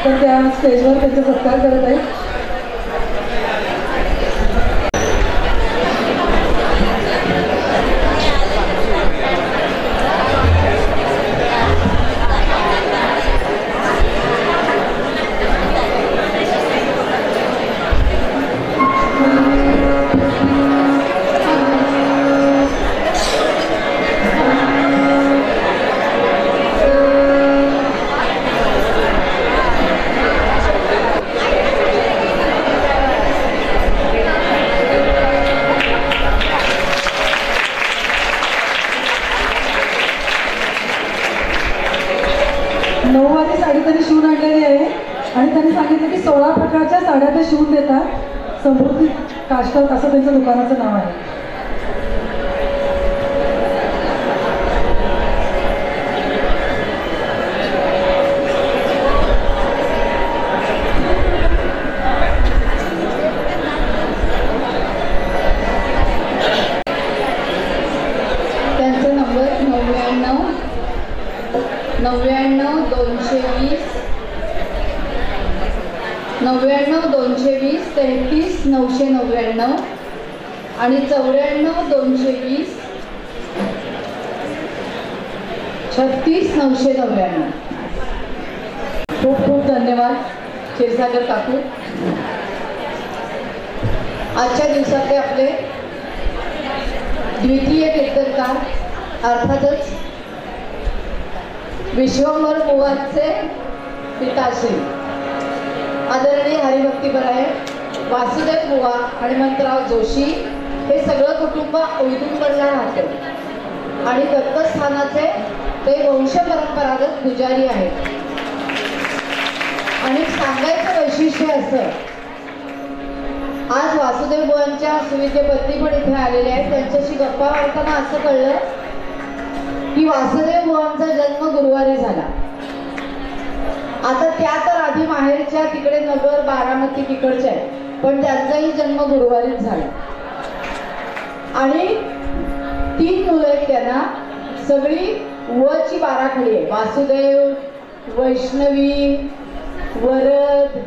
तर त्या स्टेजवर त्यांचा सत्कार करत आहेत. नऊवारी साडी त्यांनी शिवून आणलेली आहे आणि त्यांनी सांगितलं की 16 प्रकारच्या साड्या ते शिवून देतात. समृद्धी काष्टक असं त्यांचं दुकानाचं नाव आहे. त्यांचा नंबर 99 220 33 999 आणि 94 220 36 999. खूप खूप धन्यवाद क्षीरसागर काकू. आजच्या दिवसातले आपले द्वितीय कीर्तनकार अर्थातच विश्वंभर बुवांचे पिताश्री आदरणीय हरिभक्तीपरायण वासुदेव बुवा हनुमंतराव जोशी हे सगळं कुटुंब औदुंबरला राहतं आणि दत्तस्थानाचे ते वंशपरंपरागत पुजारी आहेत. आणि सांगायचं वैशिष्ट्य असं, आज वासुदेव बुवांच्या सुविद्य पत्नी पण इथे आलेले आहेत. त्यांच्याशी गप्पा मारताना असं कळलं की वासुदेव बुवांचा जन्म गुरुवारी झाला. आता त्या तर आधी माहेरच्या तिकडे नगर बारामती तिकडच्या आहे, पण त्यांचाही जन्म गुरुवारीच झाला. आणि 3 मुलं आहेत त्यांना. सगळी वची बाराखडी आहे. वासुदेव, वैष्णवी, वरद,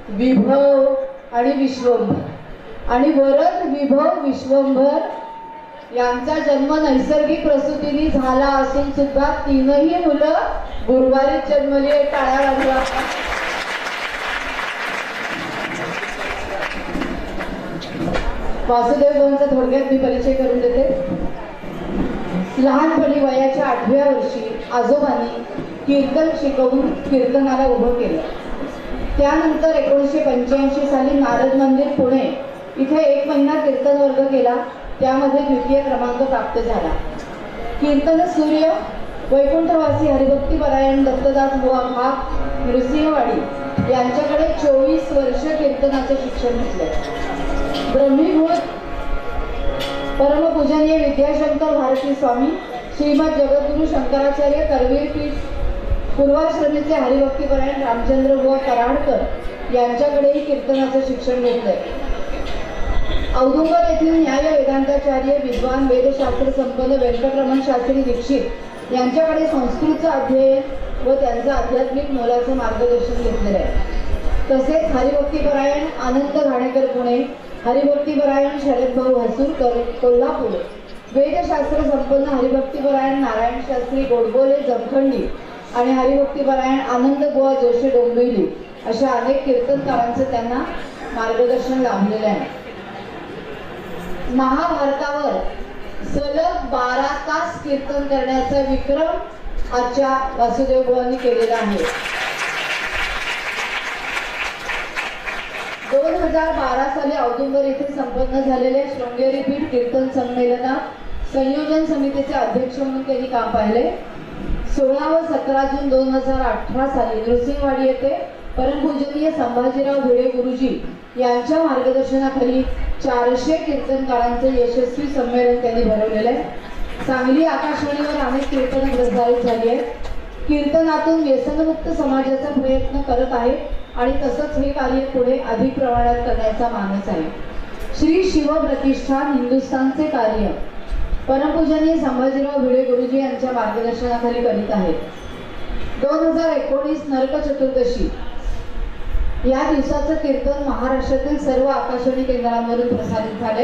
विभव आणि विश्वंभर. आणि वरद, विभव, विश्वंभर यांचा जन्म नैसर्गिक प्रसूतीने झाला असून सुद्धा 3ही मुलं गुरुवारीच जन्मली. टाळ्या वाजवा. वासुदेव बुवांचा थोडक्यात मी परिचय करून देते. लहानपणी वयाच्या 8व्या वर्षी आजोबांनी कीर्तन शिकवून कीर्तनाला उभं केलं. त्यानंतर 1985 साली नारद मंदिर पुणे इथे 1 महिना कीर्तन वर्ग केला. त्यामध्ये द्वितीय क्रमांक प्राप्त झाला. कीर्तन सूर्य वैकुंठवासी हरिभक्तीपरायण दत्तदास बुवा भाग नृसिंहवाडी यांच्याकडे 24 वर्ष कीर्तनाचे शिक्षण घेतले. ब्रह्मीभूत परमपूजनीय विद्याशंकर भारती स्वामी श्रीमद जगद्गुरु शंकराचार्य करवीर पीठ पूर्वाश्रमीचे हरिभक्तीपरायण रामचंद्र बुवा कराडकर यांच्याकडेही कीर्तनाचे शिक्षण घेतले. औदुंबर येथील न्याय वेदांताचार्य विद्वान वेदशास्त्र संपन्न व्यंकटरमण शास्त्री दीक्षित यांच्याकडे संस्कृतचं अध्ययन व त्यांचं आध्यात्मिक मोलाचं मार्गदर्शन घेतलेलं आहे. तसेच हरिभक्तीपरायण आनंद घाणेकर पुणे, हरिभक्तीपरायण शरद भाऊ हसूरकर कोल्हापूर, वेदशास्त्र संपन्न हरिभक्तीपरायण नारायण शास्त्री गोडबोले जमखंडी आणि हरिभक्तीपरायण आनंद बुवा जोशी डोंबिवली अशा अनेक कीर्तनकारांचं त्यांना मार्गदर्शन लाभलेलं आहे. महाभारतावर सलग 12 तास कीर्तन करण्याचा विक्रम आजच्या वासुदेव बुवांनी केलेला आहे. 2012 साली औदुंबर येथे संपन्न झालेल्या शृंगेरी पीठ कीर्तन संमेलनात संयोजन समितीचे अध्यक्ष म्हणून त्यांनी काम पाहिले. 16 व 17 जून 2018 साली नृसिंहवाडी येथे परमपूजनीय संभाजीराव भिडे गुरुजी यांच्या मार्गदर्शनाखाली 400 कीर्तनकारांचे यशस्वी संमेलन त्यांनी भरवलेले आहे. सांगली आकाशवाणीवर अनेक कीर्तन प्रसारित झाली आहेत. कीर्तनातून व्यसनमुक्त समाजाचा प्रयत्न करत आहे आणि तसंच हे कार्य पुढे अधिक प्रमाणात करण्याचा मानस आहे. श्री शिवप्रतिष्ठान हिंदुस्थानचे कार्य परमपूजनीय संभाजीराव भिडे गुरुजी यांच्या मार्गदर्शनाखाली करीत आहेत. 2019 नरक चतुर्दशी या दिवसाचं कीर्तन महाराष्ट्रातील सर्व आकाशवाणी केंद्रांवरून प्रसारित झाले.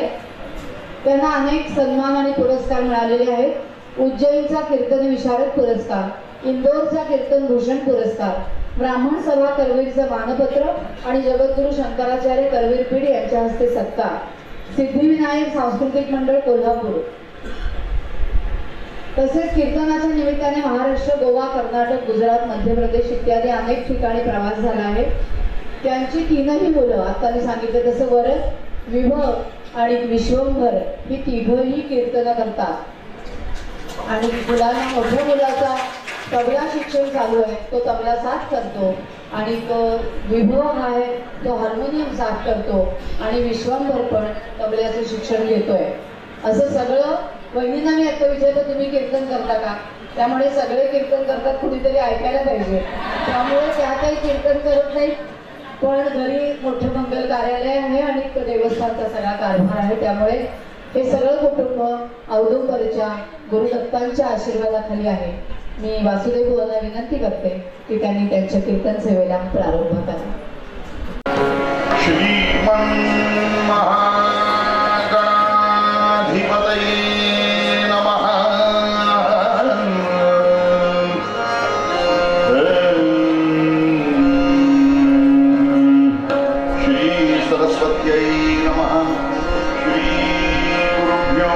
त्यांना अनेक सन्मान आणि पुरस्कार मिळालेले आहेत. उज्जैनचा कीर्तन विशारद पुरस्कार, इंदोरचा कीर्तन भूषण पुरस्कार, ब्राह्मण सभा करवीरचं मानपत्र आणि जगद्गुरू शंकराचार्य करवीर पीठ यांच्या हस्ते सत्कार, सिद्धिविनायक सांस्कृतिक मंडळ कोल्हापूर. तसेच कीर्तनाच्या निमित्ताने महाराष्ट्र, गोवा, कर्नाटक, गुजरात, मध्य प्रदेश इत्यादी अनेक ठिकाणी प्रवास झाला आहे. त्यांची तीनही मुलं, आता मी सांगितलं तसं वरद, विभव आणि विश्वंभर ही तिघही कीर्तन करतात. आणि मुलांना, मोठ्या मुलाचा तबला शिक्षण चालू आहे, तो तबला साथ करतो. आणि तो विभव आहे, तो हार्मोनियम साथ करतो. आणि विश्वंभर पण तबल्याचं शिक्षण घेतोय. असं सगळं वहिनींना मी आता विचारलं, तुम्ही कीर्तन करता का? त्यामुळे सगळे कीर्तन करतात, कुणीतरी ऐकायला पाहिजे. त्यामुळे त्या काही कीर्तन करत नाहीत, पण घरी मोठं मंगल कार्यालय आहे आणि देवस्थानचा सगळा कारभार आहे. त्यामुळे हे सगळं कुटुंब औदुंबरच्या गुरुदत्तांच्या आशीर्वादाखाली आहे. मी वासुदेव बुवांना विनंती करते की त्यांनी त्यांच्या कीर्तन सेवेला प्रारंभ करा. श्रीमन् महागणाधिपतये नमः. श्री सरस्वत्यै नमः. श्री गुरुभ्यो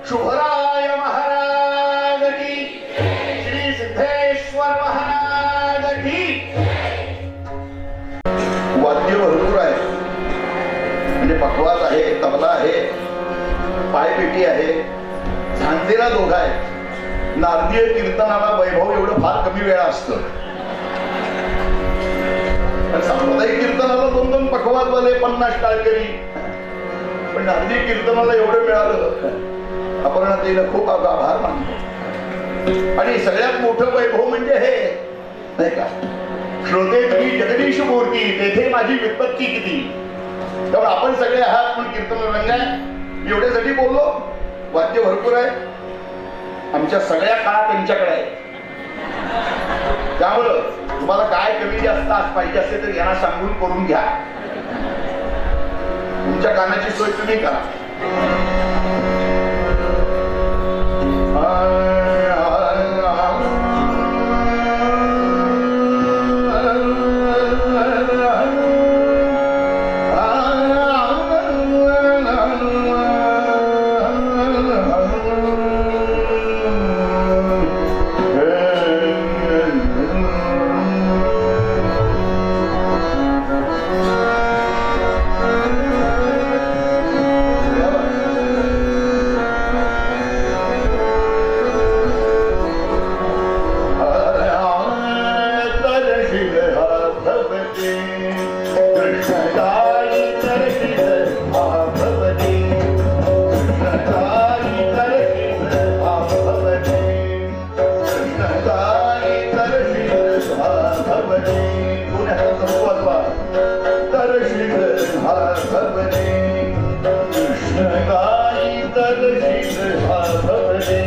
शुभराय महाराज की, श्री सिद्धेश्वर महाराज की. वाद्य भरपूर आहे, म्हणजे पखवाज आहे, तबला आहे, पायपेटी आहे, झांजेला दोघा आहे. नारदीय कीर्तनाला वैभव एवढं फार कमी वेळा असतं. सांप्रदायिक कीर्तनाला 2-2 पखवाजवाले, 50 टाळकरी. पण नारदी कीर्तनाला एवढं मिळालं, आपण तिला खूप आभार मानतो. आणि सगळ्यात मोठं वैभव म्हणजे हे नाही का, श्रोते तुम्ही जगदीश मूर्ती, तेथे माझी विपत्ती किती. त्यामुळे आपण सगळे आहात पण कीर्तन रंगाय एवढ्यासाठी बोललो. वाद्य भरपूर आहे, आमच्या सगळ्या काळात त्यांच्याकडे आहे. त्यामुळं तुम्हाला काय कमी जास्त आज पाहिजे असेल तर यांना सांगून करून घ्या. तुमच्या कानाची सोय तुम्ही करा. भवते कृष्ण गाई दर्शित हा भवते कृष्ण गाई दर्शित हा भवते कृष्ण गाई दर्शित हा भवते पुण्याचा संवादवा दर्शित हा भवते कृष्ण गाई दर्शित हा भवते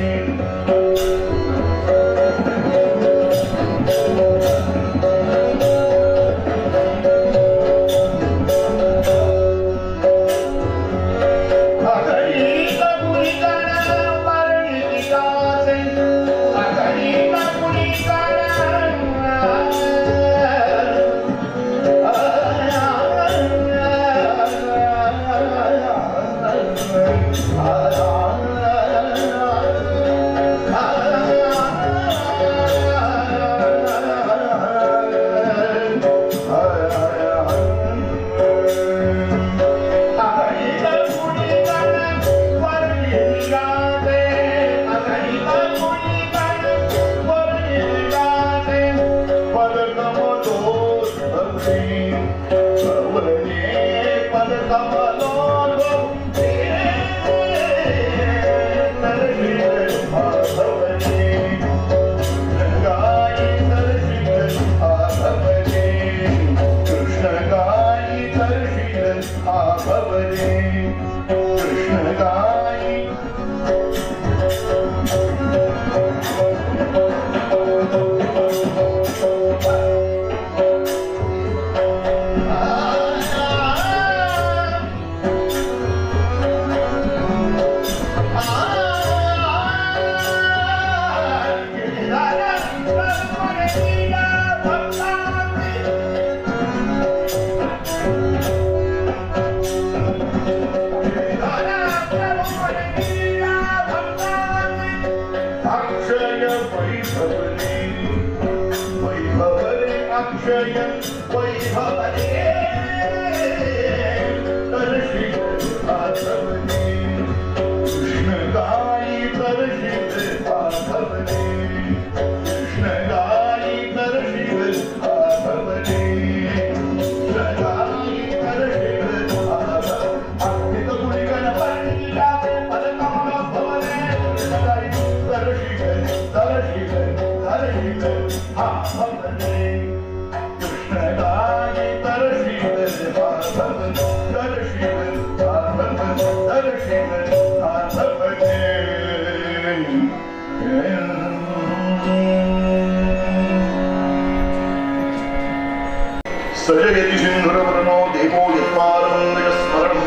सजयति सिंधुरवर्णो देवो यत्पारमन्दयस्मरणं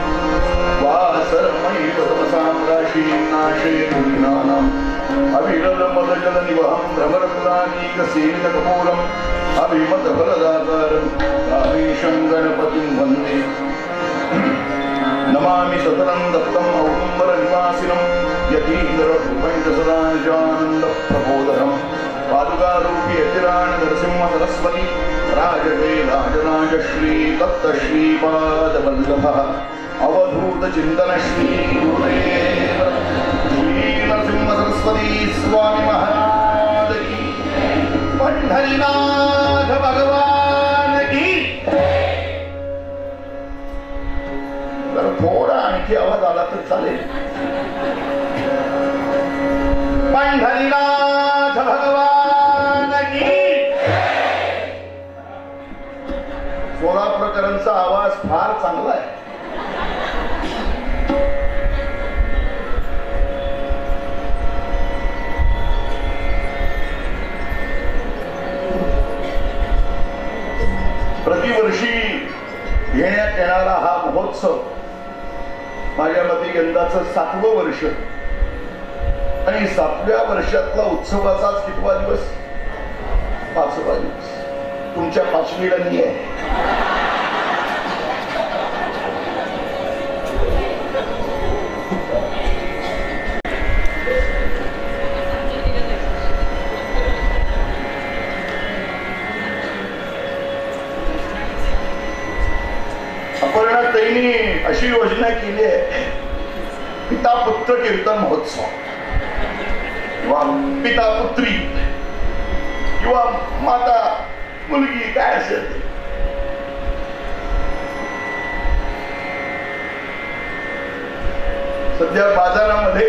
वासरमयि पद्मसाम्राशीर्नाशेतुलिनानाम् अविरलमदजलनिवहं भ्रमरकुलानीकसेवितकपूरम् अभिमतफलदाकारं कामेशं गणपतिं वन्दे नमामि सततं दत्तम् औदुम्बरनिवासिनं यतीन्द्ररूपैकसदानन्दप्रबोधनम् पादुकारूपी यतिराण नरसिंह सरस्वती राजवेलाजनाज श्री तप्त श्रीपादवल्लभः अवधूत चिंतन श्री गुरुदेव श्री नरसिंह सरस्वती स्वामी महाराज की पंढरीनाथ भगवान की जर थोडा आणखी आवाज आला तर चालेल पंढरीनाथ भगवान की सोलापूरकरांचा आवाज फार चांगला आहे प्रतिवर्षी घेण्यात येणारा हा महोत्सव माझ्या मते यंदाचं 7वं वर्ष आणि 7व्या वर्षातला उत्सवाचाच कितवा दिवस 5वा दिवस तुमच्या 5वीला नाही आहे अपर्णाताईंनी अशी योजना केली आहे पिता पुत्र कीर्तन महोत्सव किंवा पिता पुत्री किंवा माता मुलगी काय असेल सध्या बाजारामध्ये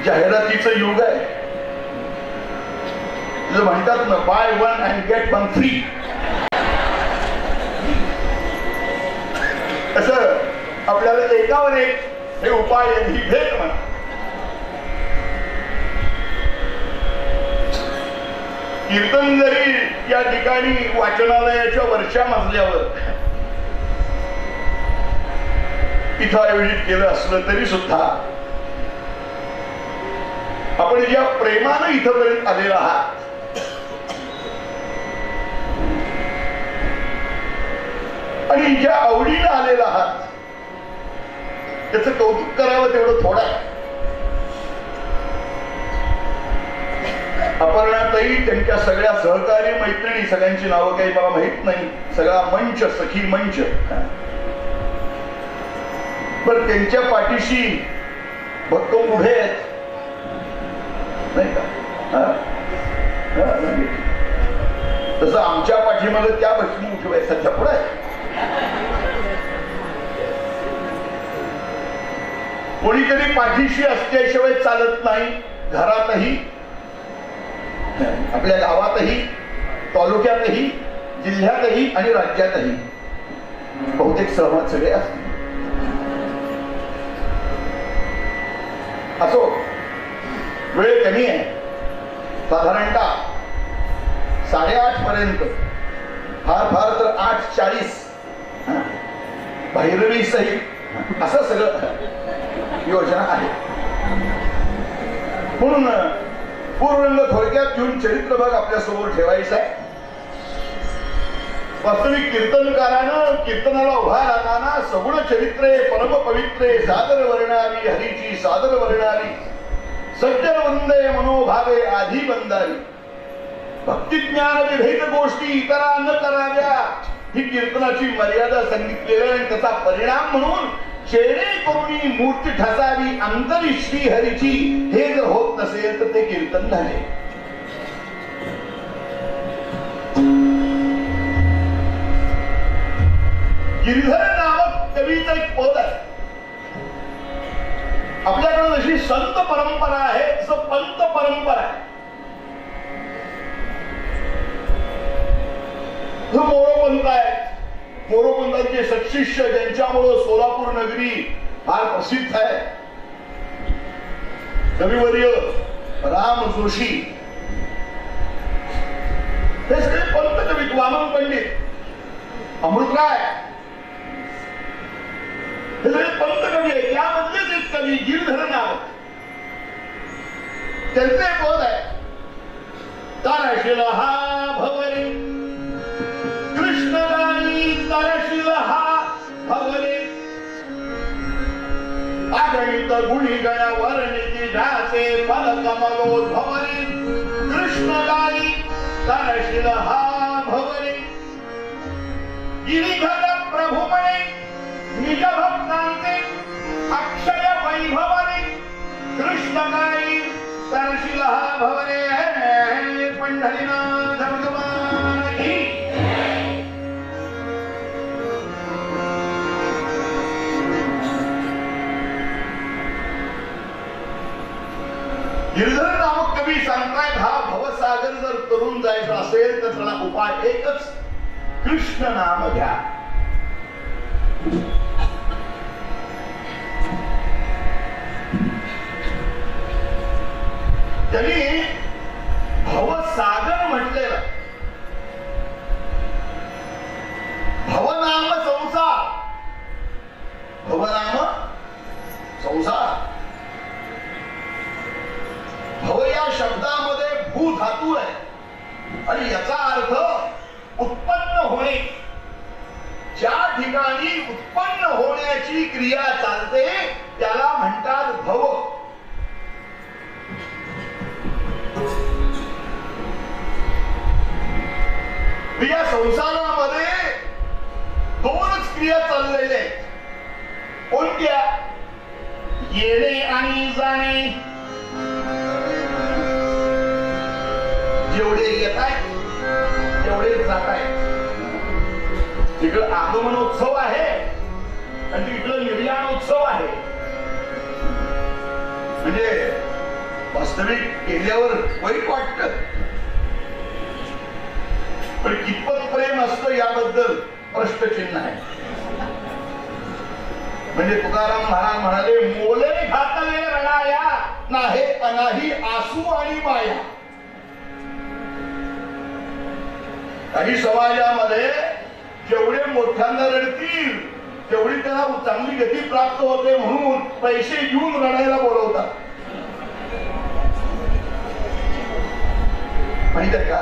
जाहिरातीचं युग आहे. जे म्हणतात ना, by one and get one free. असं आपल्याला एकावर एक हे उपाय ही भेट म्हणा. कीर्तन जरी या ठिकाणी वाचनालयाच्या वरच्या मजल्यावर इथं आयोजित केलं असलं तरी सुद्धा आपण ज्या प्रेमानं इथपर्यंत आलेला आहात, आणि ज्या आवडीनं आलेला आहात, त्याचं कौतुक करावं तेवढं थोडं आहे. अपर्णाताई, त्यांच्या सगळ्या सहकारी मैत्रिणी, सगळ्यांची नावं काही मला माहित नाही, सगळा मंच, सखी मंच, पण त्यांच्या पाठीशी भक्कम उभे आहेत नाही का? तसं आमच्या पाठीमागे त्या भक्कम उठे आहेत सध्या पुढे. कोणीतरी पाठीशी असल्याशिवाय चालत नाही. घरातही, आपल्या गावातही, तालुक्यातही, जिल्ह्यातही आणि राज्यातही बहुतेक सहमत सगळे असतील. असो, वेळ कमी आहे. साधारणतः 8:30 पर्यंत, फार फार तर 8:40 भैरवी सहित असं सगळं योजना आहे. म्हणून पूर्णरंग थोडक्यात घेऊन चरित्रभाग आपल्या समोर ठेवायचा आहे. वास्तविक कीर्तनकारानं कीर्तनाला उभा राहताना सगुण चरित्रे परम पवित्रे सादर वर्णावी हरीची सादर वर्णावी सज्जन वंदे मनोभावे आधी बंदावी भक्ती ज्ञान विभेद गोष्टी इतरा न कराव्या ही कीर्तनाची मर्यादा सांगितलेली आणि त्याचा परिणाम म्हणून चेहरे करुणी मूर्ती ठसावी अंतरी श्री हरीची हे जर होत नसेल तर ते कीर्तन झाले. गिरिधर नामक कवीचं एक पद आहे. आपल्याकडे जशी संत परंपरा आहे तसं पंत परंपरा आहे. मोरोपंत आहे. मोरोपंतांचे सत्शिष्य ज्यांच्यामुळं सोलापूर नगरी फार प्रसिद्ध आहे, कविवर्य राम जोशी, हे सगळे पंत कवी. वामन पंडित, अमृतराय, हे सगळे पंत कवी आहेत. यामधलेच एक कवी गिरधर नाव, त्यांचे पद आहे. ताराशील हा भवरे कृष्ण गाई ताराशील हा भवरे आगणित गुणी गणा वर्णिती ढासे फल कमलोद्भवरे कृष्ण गाई ताराशील हा भवरे गिरिधर प्रभुपणे निज भक्तांचे अक्षय वैभवने कृष्ण गाई ताराशील हा भवरे. पंढरीनाथ भगवान की गिरधर नामक कवी सांगतायत, हा भवसागर जर तरुण जायचा असेल तर त्याला उपाय एकच, कृष्ण नाम घ्या. त्यांनी भवसागर म्हटलेलं. भवनाम संसार, भवनाम संसार. भव या शब्दामध्ये भू धातू आहे आणि याचा अर्थ उत्पन्न होणे. ज्या ठिकाणी उत्पन्न होण्याची क्रिया चालते त्याला म्हणतात भव. या संसारामध्ये दोनच क्रिया चाललेल्या आहेत. कोणत्या? येणे आणि जाणे. जेवढे येत आहेत तेवढे जात आहेत. तिकडं आगमन उत्सव आहे आणि तिकडं निर्याण उत्सव आहे. म्हणजे वास्तविक केल्यावर वाईट वाटत, पण कितपत प्रेम असतं याबद्दल प्रश्नचिन्ह आहे. म्हणजे तुकाराम महाराज म्हणाले, मोले घातले रणाया नाही अनाही आसू आणि माया. काही समाजामध्ये जेवढे मोठ्यांना रडतील तेवढी त्यांना चांगली गती प्राप्त होते म्हणून पैसे घेऊन रडायला बोलवतात. माहित आहे का?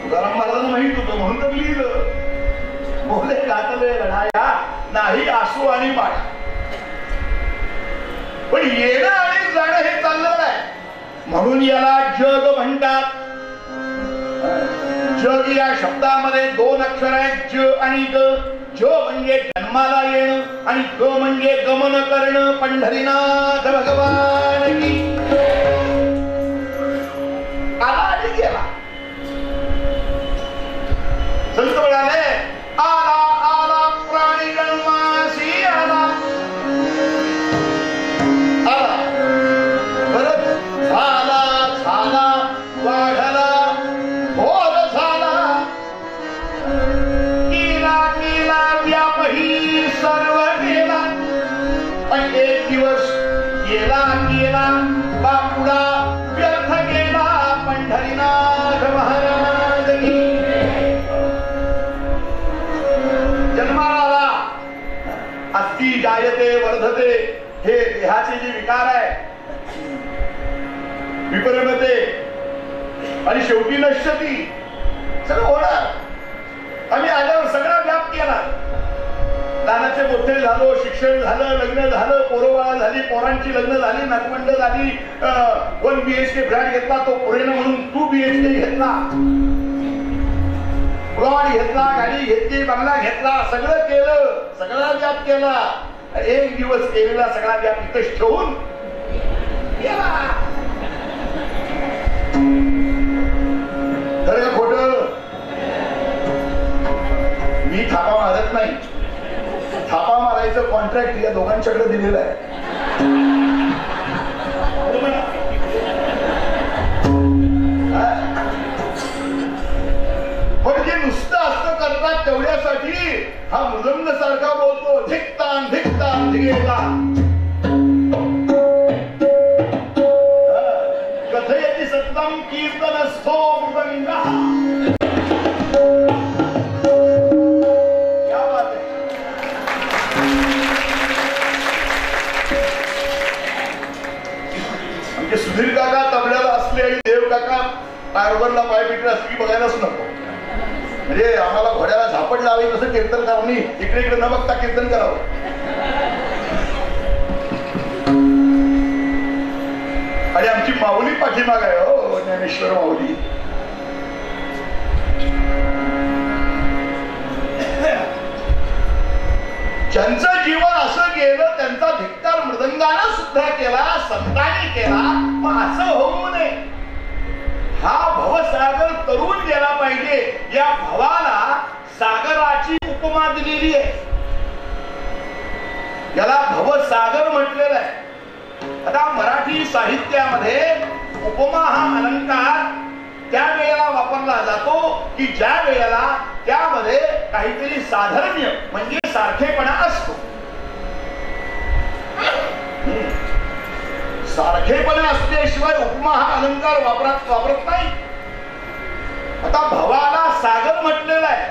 तुकाराम महाराजांना माहित होतं म्हणून तर लिहिलं, मोले घातले रणाया नाही आसू आणि माया. पण येणं आणि जाणं हे चाललं आहे म्हणून याला जग म्हणतात. जग या शब्दामध्ये दोन अक्षर आहेत, ज आणि ग. ज म्हणजे जन्माला येणं आणि ग म्हणजे गमन करणं. पंढरीनाथ भगवान की आला आणि गेला. संत म्हणाले, आला आला प्राणी जन्मासी आला. आला परत झाला झाला वाढला बोध झाला. केला केला व्यापही सर्व केला. पण एक दिवस गेला गेला बापुडा व्यर्थ गेला. पंढरीनाथ महाराज की जन्माला अस्ति जायते वर्धते हे देहाचे जे विकार आहे विपरिणते आणि शेवटी नश्यती सगळं होणार. आम्ही आल्यावर सगळा व्याप केला. लहानाचे मोठे झालो, शिक्षण झालं, लग्न झालं, पोरबाळा झाली, पोरांची लग्न झाली, नातवंड झाली. 1 BHK फ्लॅट घेतला तो पुरेनं म्हणून 2 BHK घेतला. प्लॉट घेतला, गाडी घेतली, बंगला घेतला, सगळं केलं, सगळा व्याप केला. एक दिवस केलेला सगळा व्याप इथंच ठेवून गेला. खरं का खोटं? मी थापा मारत नाही. थापा मारायचं कॉन्ट्रॅक्ट या दोघांच्याकडे दिलेलं आहे. पण जे नुसतं असतं करतात तेवढ्यासाठी हा मृदंग सारखा बोलतो, धिक्तान धिक्तान धिगेला. कथयति सत्तम कीर्तनस्थो मृदंगः. क्या बात है. आमचे सुधीर काका तबल्याला असले आणि देव काका टायरवरला पाय पिटले असले की बघायलाच नको. म्हणजे आम्हाला घोड्याला झापड लावावी तसं कीर्तन करावं, इकडे इकडे न बघता कीर्तन करावं. आणि आमची माऊली पाठीमाग आहे हो, ज्ञानेश्वर माऊली. ज्यांचं जीवन असं गेलं त्यांचा धिक्कार मृदंगानं सुद्धा केला, संतांनी केला. मग असं होऊ नये. हा भवसागर तरुण गेला पाहिजे. या भवाला सागराची उपमा दिलेली आहे. याला भवसागर म्हटलेलं आहे. आता मराठी साहित्यामध्ये उपमा हा अलंकार त्या वेळेला वापरला जातो की ज्या वेळेला त्यामध्ये काहीतरी साधर्म्य म्हणजे सारखेपणा असतो. सारखेपणा असल्याशिवाय उपमा हा अलंकार वापरत नाही. आता भवाला सागर म्हटलेला आहे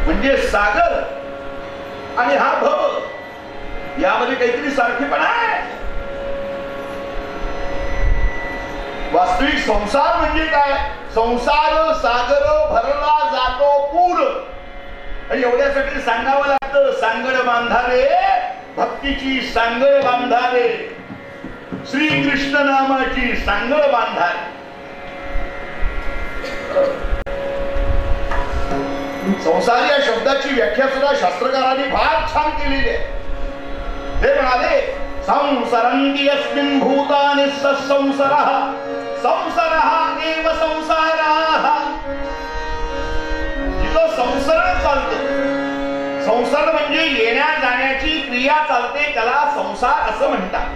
म्हणजे सागर आणि हा भव यामध्ये काहीतरी सारखेपणा आहे. वास्तविक संसार म्हणजे काय? संसार सागर भरला जातो पूर. आणि एवढ्यासाठी सांगावं लागतं, सांगड बांधारे भक्तीची सांगड बांधारे, श्रीकृष्ण नामाची सांगड बांधारे. संसार या शब्दाची व्याख्या सुद्धा शास्त्रकारांनी फार छान केलेली आहे. ते म्हणाले, संसरन्ति यस्मिन् भूतानि संसारः संसारः एव संसाराः. जिथं संसरण चालतं, संसार म्हणजे येण्या जाण्याची क्रिया चालते, त्याला संसार असं म्हणतात.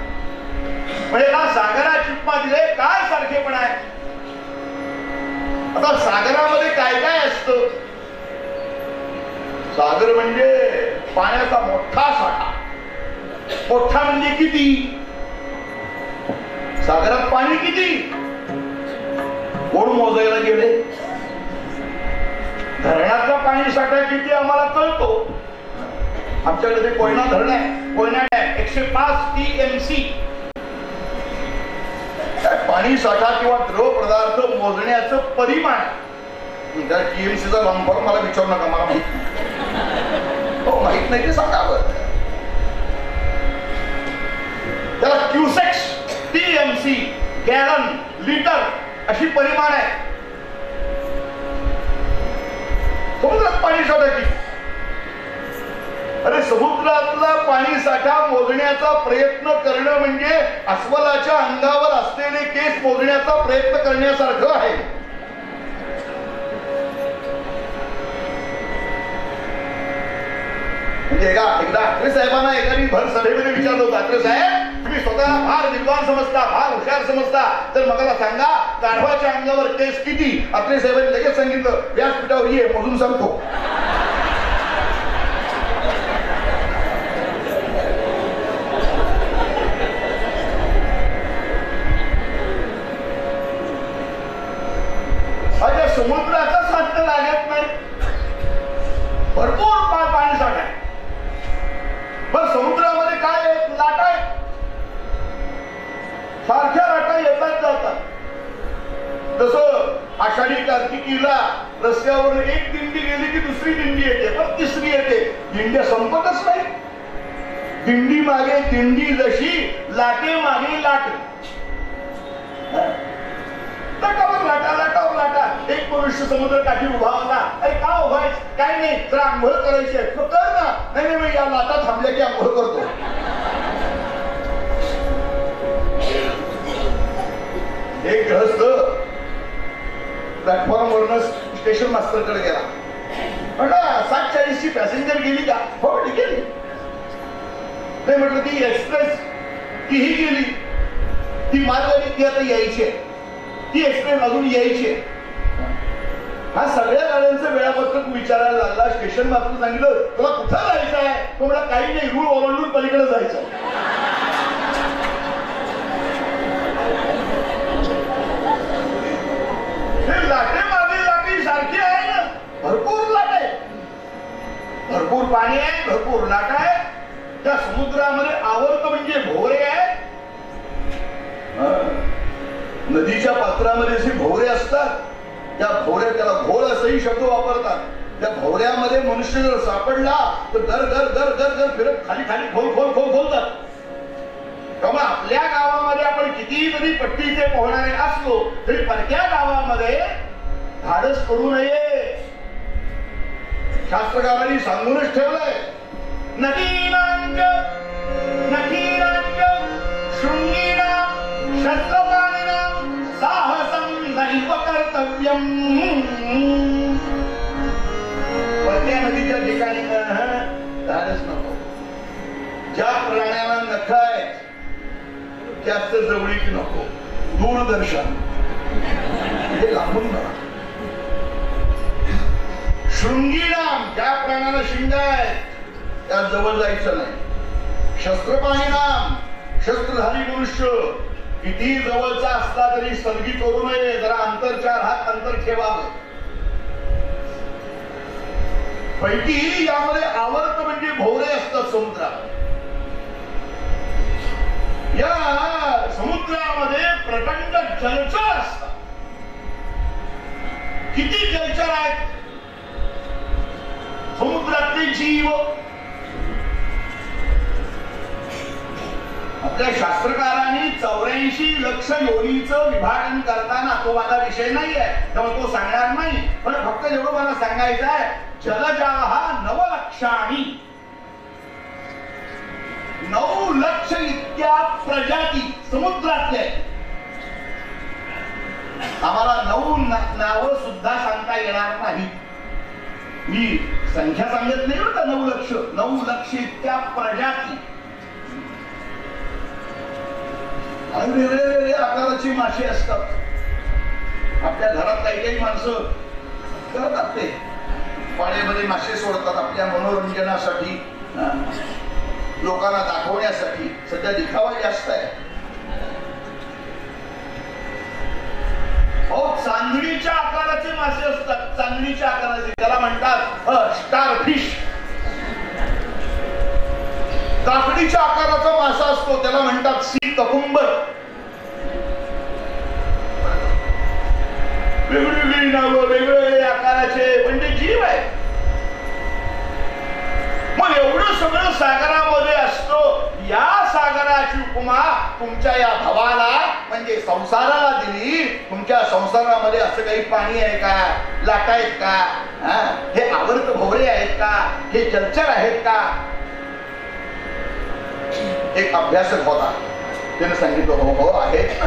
म्हणजे सागरा चिप्पा दिले काय सारखेपणा आहे. आता सागरामध्ये काय काय असतं. सागर म्हणजे पाण्याचा मोठा साठा. मोठा म्हणजे किती. सागरात पाणी किती कोण मोजायला गेले. धरणातला पाणी साठा किती आम्हाला कळतो. आमच्याकडे कोयना धरण आहे. कोयना 105 TMC. पाणी साठा किंवा द्रव पदार्थ मोजण्याचं परिमाण. त्या TMCचा लॉंग फॉर्म मला विचारू नका, मला माहित नाही ते सांगावं. त्याला क्युसेक्स TMC गॅलन लिटर अशी परिमाण आहे. समुद्रात पाणी साठा किती. अरे समुद्रातला पाणी साठा मोजण्याचा प्रयत्न करणं म्हणजे अस्वलाच्या अंगावर असलेले केस मोजण्याचा प्रयत्न करण्यासारखं आहे. एकदा ठाकरे साहेबांना एखादी भर सभेमध्ये विचारलं होतं, ठाकरे साहेब तुम्ही स्वतःला फार विद्वान समजता, फार हुशार समजता, तर मला सांगा गाढवाच्या अंगावर केस किती. ठाकरे साहेबांनी लगेच सांगितलं व्यासपीठावर ये मोजून सांगतो. समुद्राचा साध्य लागत नाही. भरपूर पाणी साठा. पण समुद्रामध्ये काय आहे. लाटा आहेत. सारख्या लाटा येतात जातात. जसं आषाढी कार्तिकीला रस्त्यावर एक दिंडी गेली की दुसरी दिंडी येते, पण तिसरी येते. दिंड्या संपतच नाही. दिंडी मागे दिंडी जशी लाटे मागे लाट. लाटावर लाटा लाटावर लाटा. एक मनुष्य समुद्र काठी उभा होता. अरे का उभा आहेस. काय नाही जरा आंघोळ करायची आहे. कर ना. नाही नाही या लाटा थांबल्या की आंघोळ करतो. एक गृहस्थ प्लॅटफॉर्म वरनं स्टेशन मास्टर कडे गेला. म्हटलं 7:40 ची पॅसेंजर गेली का. हो गेली. ते म्हटलं ती एक्सप्रेस तीही गेली. ती मालगाडी ती आता यायची आहे. ती एक्सप्रेस अजून यायची. हा सगळ्या गाड्यांचं वेळापत्रक विचारायला लागला. स्टेशन मास्तर सांगितलं तुला कुठं जायचं आहे. तो मला काही नाही रूळ ओलांडून पलीकडे जायचं. हे लाटे मागे लाटी सारखी आहे ना. भरपूर लाट आहे. भरपूर पाणी आहे. भरपूर लाट आहे. त्या समुद्रामध्ये आवर्त म्हणजे भोवरे आहे. नदीच्या पात्रामध्ये जे भोवरे असतात त्या भोवऱ्या त्याला घोळ असंही शब्द वापरतात. त्या भोवऱ्यामध्ये मनुष्य जर सापडला तर घर घर घर घर घर फिरत खाली खाली खोल खोल खोल खोलतात. त्यामुळे आपल्या गावामध्ये आपण कितीही जरी पट्टीचे पोहणारे असलो तरी परक्या गावामध्ये धाडस करू नये. शास्त्रकारांनी सांगूनच ठेवलंय. नदीनांच नदीनांच शृंगीनां शस्त्रपाणिनां साहसं नैव कर्तव्यम्. परक्या नदीच्या ठिकाणी धाडस नको. ज्या प्राण्याला नख आहेत जास्त जवळीक नको. दूरदर्शन हे लांबून बघा. शृंगीनाम ज्या प्राण्याला शिंग आहेत त्या जवळ जायचं नाही. शस्त्रपाणीनाम शस्त्रधारी मनुष्य किती जवळचा असला तरी सलगी करू नये. जरा अंतर 4 हात अंतर ठेवावं. पैकी यामध्ये आवर्त म्हणजे भोवरे असतात समुद्रात. या समुद्रामध्ये प्रचंड जलचर असतात. किती जलचर आहेत समुद्रातले जीव. आपल्या शास्त्रकारांनी 84 लक्ष योनीचं विभाजन करताना, तो माझा विषय नाही आहे त्यामुळे तो सांगणार नाही, पण फक्त एवढं मला सांगायचं आहे. जलजाः 9 लक्षाणी. 9 लक्ष इतक्या प्रजाती समुद्रातल्या. आम्हाला 9 नावं सुद्धा सांगता येणार नाही. मी संख्या सांगत नाही बरं का, 9 लक्ष 9 लक्ष इतक्या प्रजाती आणि वेगवेगळ्या आकाराची मासे असतात. आपल्या घरात काही काही माणसं करतात ते पाण्यामध्ये मासे सोडतात आपल्या मनोरंजनासाठी, लोकांना दाखवण्यासाठी. सध्या दिखावा जास्त आहे. चांदणीच्या आकाराचे मासे असतात, चांदणीच्या आकाराचे, त्याला म्हणतात स्टार फिश. काकडीच्या आकाराचा मासा असतो त्याला म्हणतात सी ककुंबर. वेगवेगळी नावं, वेगवेगळे आकाराचे, म्हणजे जीव आहे. मग एवढं सगळं सागरामध्ये असतो. या सागराची उपमा तुमच्या या भावाला म्हणजे संसाराला दिली. तुमच्या संसारामध्ये असं काही पाणी आहे का, लाटा आहेत का, हे आवर्त भोवरे आहेत का, हे जलचर आहेत का? एक अभ्यासक होता, त्याने सांगितलं हो हो आहेत.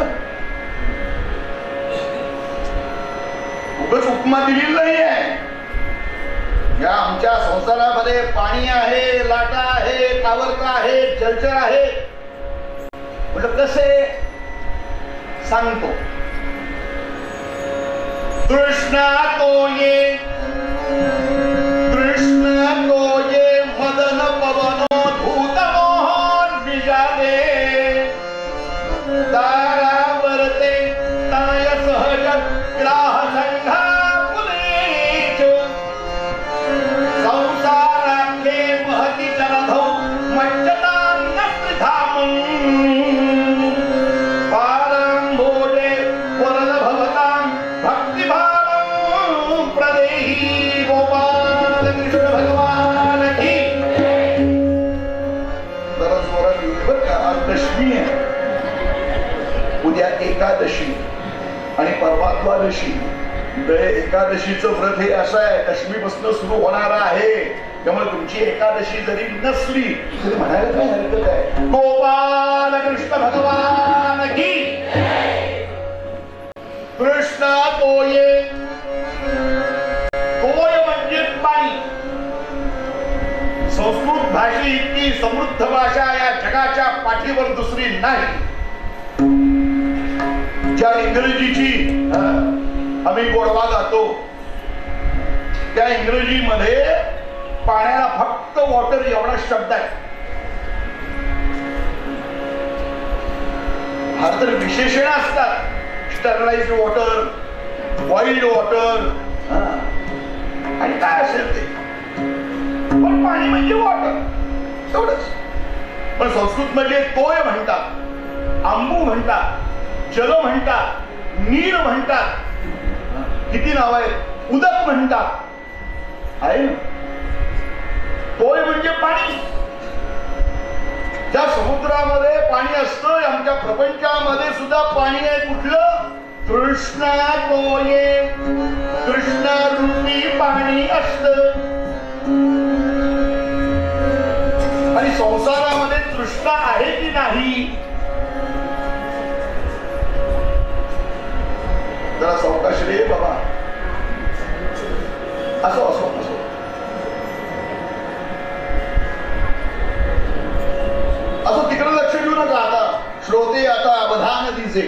उगाच उपमा दिलेली नाही आहे. या आमच्या संसारामध्ये पाणी आहे, लाटा आहे, कावरता आहे, जलचर आहे. म्हटलं कसे सांगतो. कृष्णा तो ये, कृष्ण तो ये, मदन पवनो धूत मोहन बिजावे, तारावरते ताय सहज ग्राह संघा पुलेच, संसाराखे महती जलधौ मज्जतान्न प्रधामं, पारंभोजे वरद भवतां भक्तिभावं प्रदेहि. गोपाल कृष्ण भगवान की. जरा जोरात येऊ बरं का. आज दशमी आहे, उद्या एकादशी आणि परवा द्वादशी. एकादशीचं व्रत हे असं आहे, दशमीपासून सुरू होणार आहे. त्यामुळे तुमची एकादशी जरी नसली तरी म्हणायला काय हरकत आहे. गोपाल कृष्ण भगवान की. कृष्ण तोये, तोय म्हणजे पाणी. संस्कृत भाषे इतकी समृद्ध भाषा या जगाच्या पाठीवर दुसरी नाही. ज्या इंग्रजीची आम्ही गोडवा गातो, त्या इंग्रजीमध्ये पाण्याला फक्त वॉटर एवढा शब्द आहे. फार तर विशेषण असतात. स्टरलाइज्ड वॉटर, बॉइल्ड वॉटर आणि काय असेल ते, पण पाणी म्हणजे वॉटर एवढंच. पण संस्कृत मध्ये तोय म्हणतात, आंबू म्हणतात, जल म्हणतात, नीर म्हणतात, किती नाव आहेत, उदक म्हणतात, आहे ना. तोय म्हणजे पाणी. त्या समुद्रामध्ये पाणी असतं, आमच्या प्रपंचामध्ये सुद्धा पाणी आहे. कुठलं? कृष्ण तोये, कृष्ण रूपी पाणी असतं. आणि संसारामध्ये तृष्णा आहे की नाही, जरा सावकाश रे बाबा. असो असो असो. असो तिकडे लक्ष देऊ नका. आता श्रोते आता अवधान दिसे.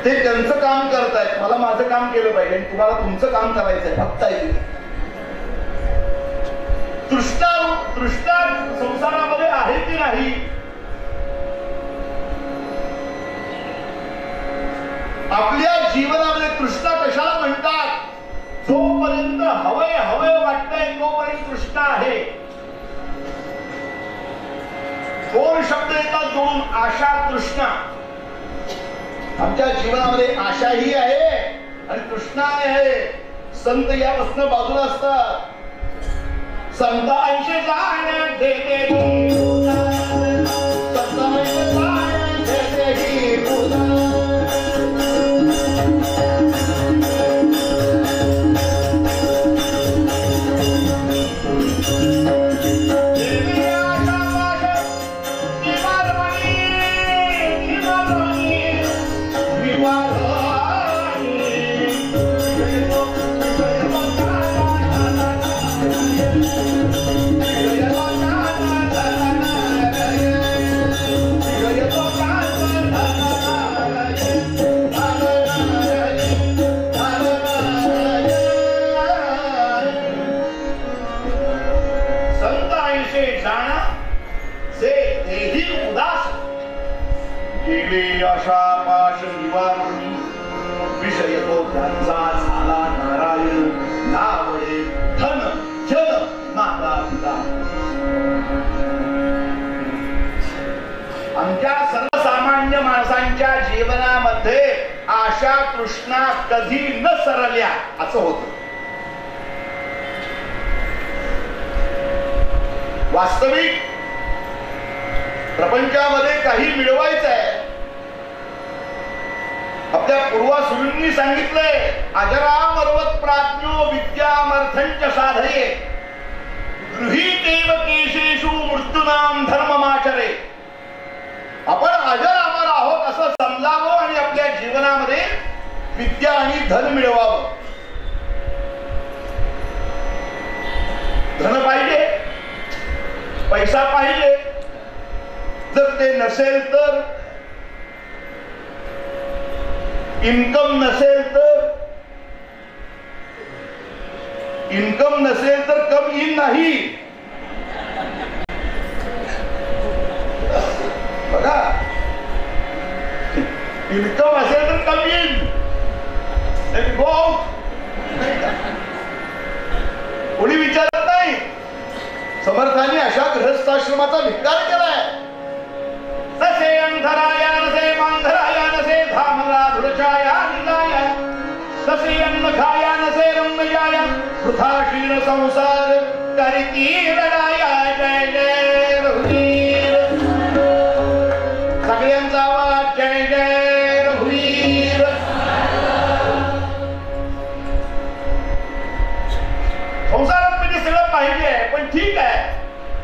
ते त्यांचं काम करतायत, मला माझं काम केलं पाहिजे आणि तुम्हाला तुमचं काम करायचंय. फक्त ऐकू. तृष्णा तृष्णा संसारामध्ये आहे की नाही, आपल्या जीवनामध्ये तृष्णा कशाला म्हणतात? जोपर्यंत हवय हवय वाटतंय तोपर्यंत तृष्णा आहे. दोन शब्द येतात जोडून, आशा, तृष्णा. आमच्या जीवनामध्ये आशाही आहे आणि तृष्णा आहे. संत यापासून बाजूला असतात. संतांशी जाण देते केले अशा पाश निवारण विषय तो त्यांचा झाला नारायण नावळे धन जन माता पिता. आमच्या सर्वसामान्य माणसांच्या जीवनामध्ये आशा तृष्णा कधी न सरल्या असं होतं. वास्तविक प्रपंचामध्ये काही मिळवायचं आहे. आपल्या पूर्वासुरींनी सांगितलंय अजरामर्वत प्राज्ञो विद्यामर्थंच साधये गृहीतेव केशेषु मृत्यूनाम धर्ममाचरे. आपण अजर अमर आहोत असं समजावं आणि आपल्या जीवनामध्ये विद्या आणि धन मिळवावं. धन पाहिजे, पैसा पाहिजे. जर ते नसेल तर, इन्कम नसेल तर कम इन नाही. बघा, इन्कम असेल तर कम इन गो आउट. कोणी विचारत नाही. समर्थांनी अशा गृहस्थाश्रमाचा धिक्कार केलाय. तसे अंधराया नसे मांधराया नसे धामला धुरचाया निलाया तसे अन्न खाया नसे रम्यजाया वृथा क्षीण संसार करिती लढाया. जय जय रघुवीर. सगळ्यांचा आवाज जय जय रघुवीर. संसारात म्हणजे सगळं पाहिजे पण ठीक आहे.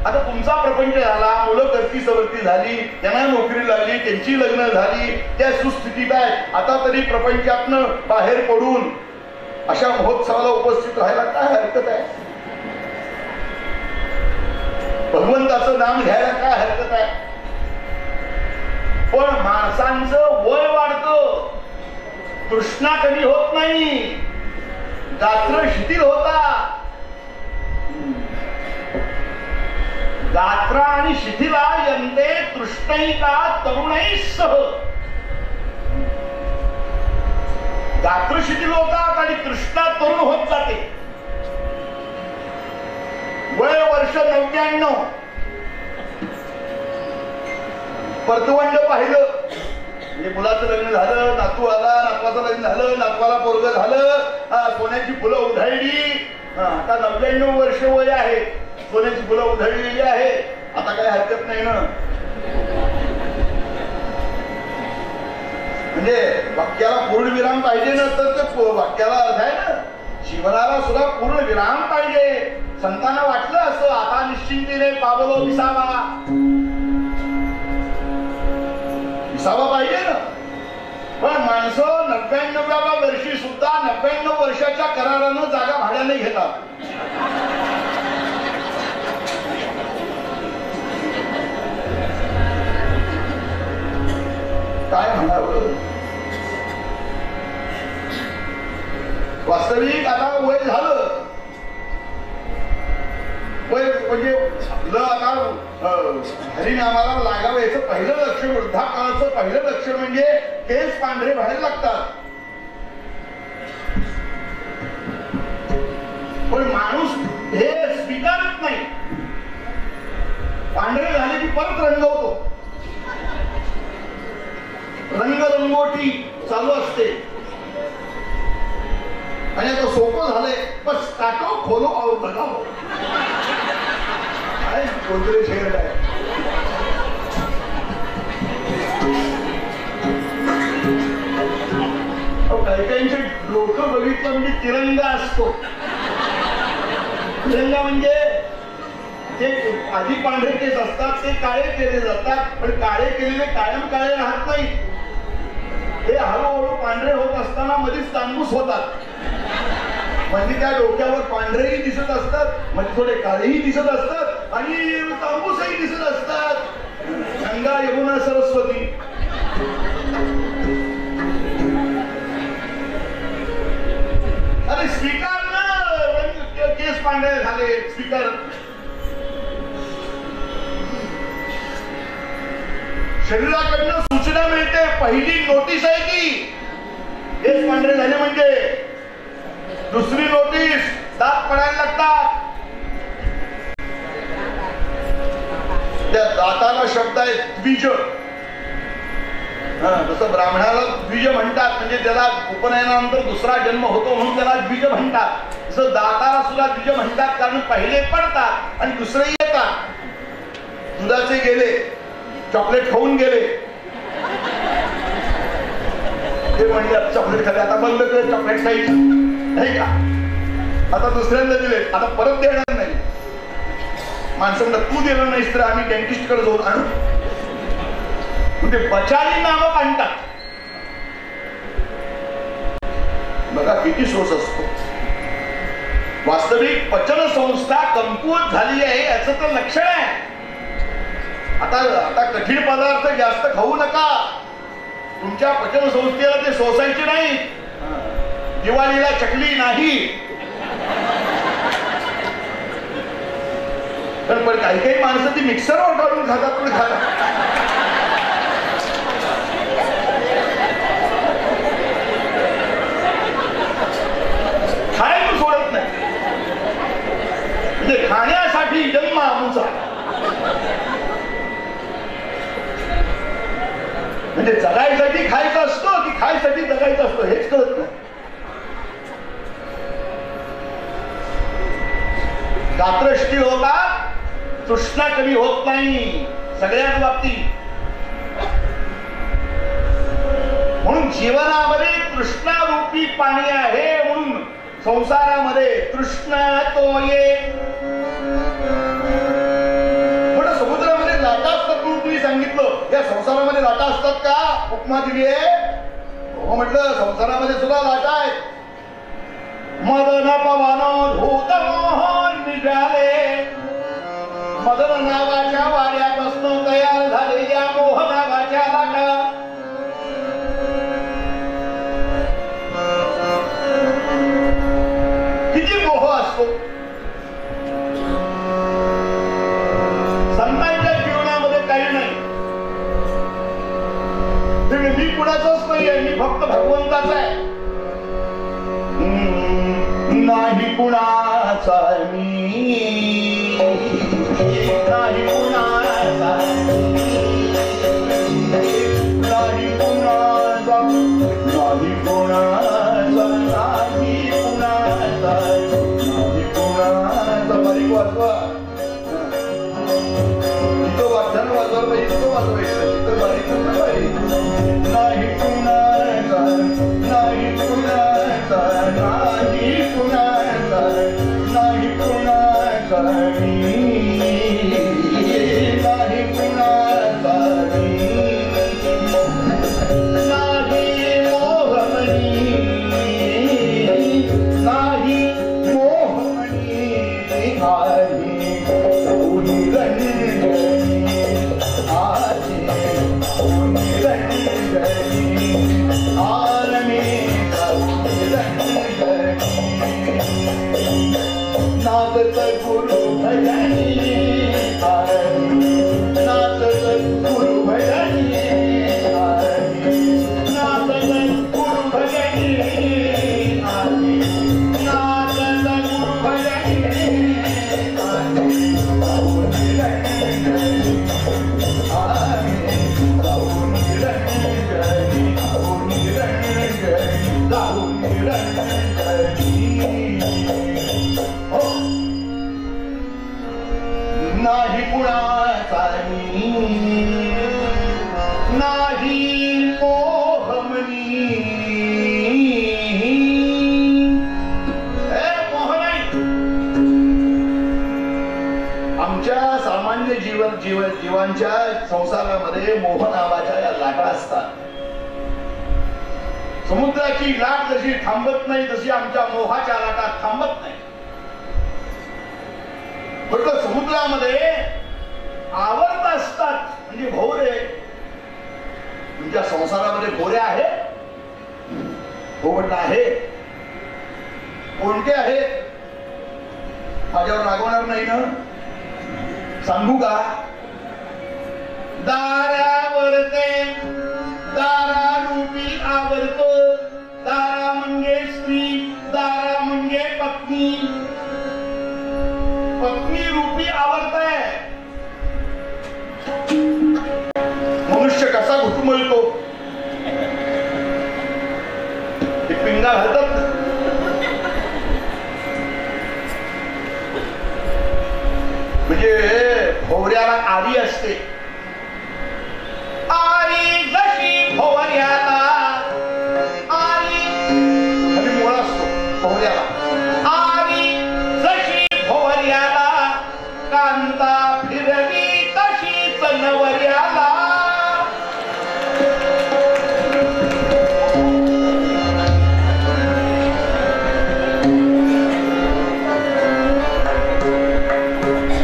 आता तुमचा प्रपंच झाला, मुलं करती सवरती झाली, त्यांना नोकरी लागली, त्यांची लग्न झाली, त्या सुस्थितीत आहे. आता तरी प्रपंचातनं बाहेर पडून अशा महोत्सवाला उपस्थित राहायला काय हरकत आहे? भगवंताचं नाम घ्यायला काय हरकत आहे? पण माणसांचं वय वाढतं, तृष्णा कमी होत नाही, गात्र शिथिल होता. गात्रा आणि शिथिला यंते तृष्णैका तरुणै सह. गात्र शिथिल होतात आणि तृष्णा तरुण होत जाते. वय वर्ष 99. परतवंड पाहिलं म्हणजे मुलाचं लग्न झालं, नातू आला, नातवाचं लग्न झालं, नातवाला पोरग झालं, सोन्याची फुलं उधळली. आता 99 वर्ष वय आहे, सोन्याची फुलं उधळलेली आहे. आता काही हरकत नाही ना. म्हणजे वाक्याला पूर्ण विराम पाहिजे ना, तर ते वाक्याला अर्थ आहे ना. जीवनाला सुद्धा पूर्ण विराम पाहिजे. संतांना वाटलं असं आता निश्चिंतीने पावलो विसावा. विसावा पाहिजे ना. पण माणसं 99व्या वर्षी सुद्धा 99 वर्षाच्या करारानं जागा भाड्याने घेतात. काय म्हणावं. वास्तविक आता वय झालं. वय म्हणजे आपलं आता हरिनामाला लागावं याचं पहिलं लक्ष, वृद्धाकाळाचं पहिलं लक्ष म्हणजे केस पांढरे व्हायला लागतात. पण माणूस हे स्वीकारत नाही. पांढरे झाले की परत रंगवतो. रंगरंगोटी चालू असते. आणि आता सोपं झालंय, बस काटो खोलो और लगाओ. काय कोणतरी शेड आहे. काही काहींचे डोकं बघितलं म्हणजे तिरंगा असतो. तिरंगा म्हणजे जे आधी पांढरे केस असतात ते काळे केले जातात, पण काळे केलेले कायम काळे राहत नाही. हे हळूहळू पांढरे होत असताना मध्येच तांबूस होतात. म्हणजे त्या डोक्यावर पांढरेही दिसत असतात, म्हणजे थोडे काळेही दिसत असतात आणि तांबूसही दिसत असतात. गंगा यमुना सरस्वती. अरे स्वीकार ना, केस पांढरे झाले, स्वीकार. शरीराकडनं सूचना मिळते, पहिली नोटीस आहे ती. हेच पांढरे झाले म्हणजे दुसरी नोटीस, दात पडायला लागतात. त्या दाताला शब्द आहे द्विज. जसं ब्राह्मणाला द्विज म्हणतात, म्हणजे त्याला उपनयनानंतर दुसरा जन्म होतो म्हणून त्याला द्विज म्हणतात. तसं दाताला सुद्धा द्विज म्हणतात, कारण पहिले पडतात आणि दुसरे येतात. दुधाचे गेले, चॉकलेट खाऊन गेले, ते म्हणतात चॉकलेट खाते, आता बंद कर चॉकलेट खायचं नाही का. आता दुसऱ्यांदा दिले, आता परत देणार नाही. माणसं म्हणतात तू दिलं नाहीस तर आम्ही डेंटिस्ट कडे जाऊन आणू. ते बचाली नामक आणतात. बघा किती सोस असतो. वास्तविक पचन संस्था कमकुवत झाली आहे याचं तर लक्षण आहे. आता कठीण पदार्थ जास्त खाऊ नका, तुमच्या पचन संस्थेला ते सोसायचे नाही. दिवाळीला चकली नाही, पण काही काही माणसं ती मिक्सरवर काढून खातात, पण खातात. खायला सोडत नाही, म्हणजे खाण्यासाठी जन्म आमचा. म्हणजे जगायसाठी खायचं असतो की खायसाठी जगायचं असतो हेच कळत नाही. गात्रष्टी होतात, तृष्णा कमी होत नाही सगळ्याच बाबतीत. म्हणून जीवनामध्ये तृष्णारूपी पाणी आहे, म्हणून संसारामध्ये तृष्णा तो ये. पण समुद्रामध्ये लाटा असतात म्हणून तुम्ही सांगितलं, या संसारामध्ये लाटा असतात का? उपमा दिली आहे. हो म्हटलं, संसारामध्ये सुद्धा लाटा आहेत. मदन पवन धूत मोहन निघाले, मदन नावाच्या वाड्यापासून तयार झालेल्या मोह नावाच्या लाटा. किती मोह असतो संतांच्या जीवनामध्ये. काही नाही, मी कुणाचाच नाही आहे, मी फक्त भगवंताचा आहे. नाही कुणाचा मी, नाही कुणाचा, नाही कुणाचा, नाही कुणाचा, नाही कुणाचा, नाही कुणाचा. बारीक वाचवा, इथं वाचन वाजवायला पाहिजे, तिथं वाजवायचं, तिथं बारीक बारीक. नाही कुणाचा, नाही कुणाचा, नाही कुणाचा, नाही कुणाचा मी, नाही कुणाचा मी, नाही मोहमणी, नाही मोहमणी, आली उनी रंजनी, आली उनी रंजनी, आलमी उनी रंजनी. नाचत गुरु भजनी, नाचत गुरु भजनी, नाचत गुरु भजनी, नाचत गुरु भजनी, नाही कुणाचा मी, नाही मोहमनी. मोह नाही. आमच्या सामान्य जीवांच्या संसारामध्ये मोह नावाच्या या लाटा असतात. समुद्राची लाट जशी थांबत नाही तशी आमच्या मोहाच्या लाटा थांबत नाही. म्हटलं समुद्रामध्ये आवर्त असतात म्हणजे भोवरे. तुमच्या संसारामध्ये भोवरे आहेत? हो म्हटलं आहे. कोणते आहेत? माझ्यावर रागवणार नाही ना? सांगू का? दारावर ते घुटमळतो, ते पिंगा घालतात ना. म्हणजे भोवऱ्याला आरी असते, आरी जशी भोवऱ्याला, आरी खाली मोळा असतो भोवऱ्याला, आरी जशी भोवऱ्याला, कांदा फिरवी तशीच नवऱ्याला.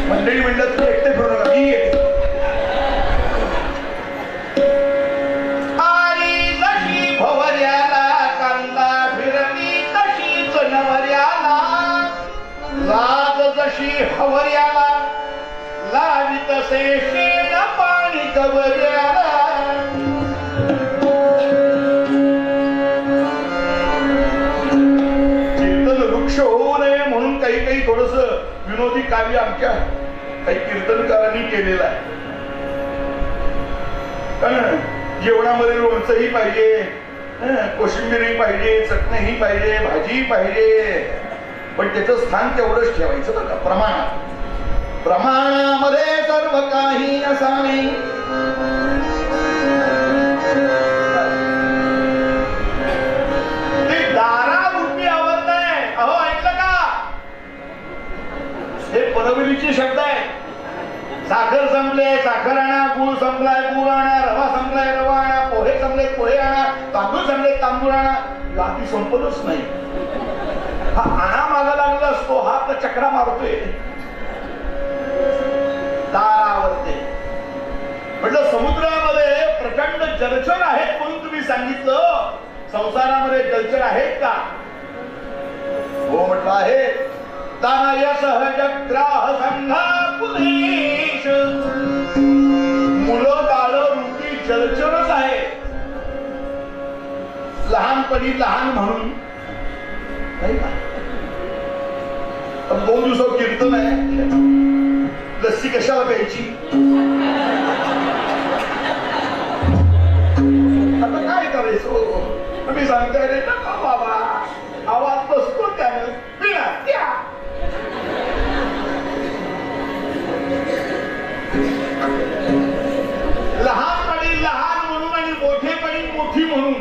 मंडळी म्हणलं तुम्ही एकटे फिरू नका, मी येते. आरी जशी भोवऱ्याला, कांदा फिरवी तशीच नवऱ्याला, लाज जशी हवऱ्याला, लावी तसे शेण पाणी कवऱ्याला. कीर्तन वृक्ष होऊ नये म्हणून काही काही थोडस विनोदी काव्य आमच्या काही कीर्तनकारांनी केलेलं आहे. कारण जेवणामध्ये लोणचंही पाहिजे, कोशिंबीरही पाहिजे, चटणीही पाहिजे, भाजीही पाहिजे, पण त्याचं स्थान तेवढंच ठेवायचं बघा, प्रमाणात. प्रमाणामध्ये सर्व काही असावे. ते दारारूपी आवडत आहे. अहो ऐकलं का, हे परवलीचे शब्द आहे. साखर संपले साखर आणा, गुळ संपलाय गुळ आणा, रवा संपलाय रवा आणा, पोहे संपले पोहे आणा, तांदूळ संपले तांदूळ आणा. गाठी संपतच नाही. हा आणा मागा लागला असतो, हा आपला चक्रा मारतोय. दारावरते म्हटलं समुद्रामध्ये प्रचंड जलचर आहेत म्हणून तुम्ही सांगितलं, संसारामध्ये जलचर आहेत का? हो म्हटलं आहे. तानय सहज ग्राह संघा पुलेश, मुलं बाळ रूपी जलचरच आहे. लहानपणी लहान म्हणून नाही का, 2 दिवसावर कीर्तन आहे, लस्सी कशाला प्यायची? आता काय करायचं? मी सांगते रे नका बाबा, आवाज बसतो त्यानं पिणा त्या. लहानपणी लहान म्हणून आणि मोठेपणी मोठी म्हणून.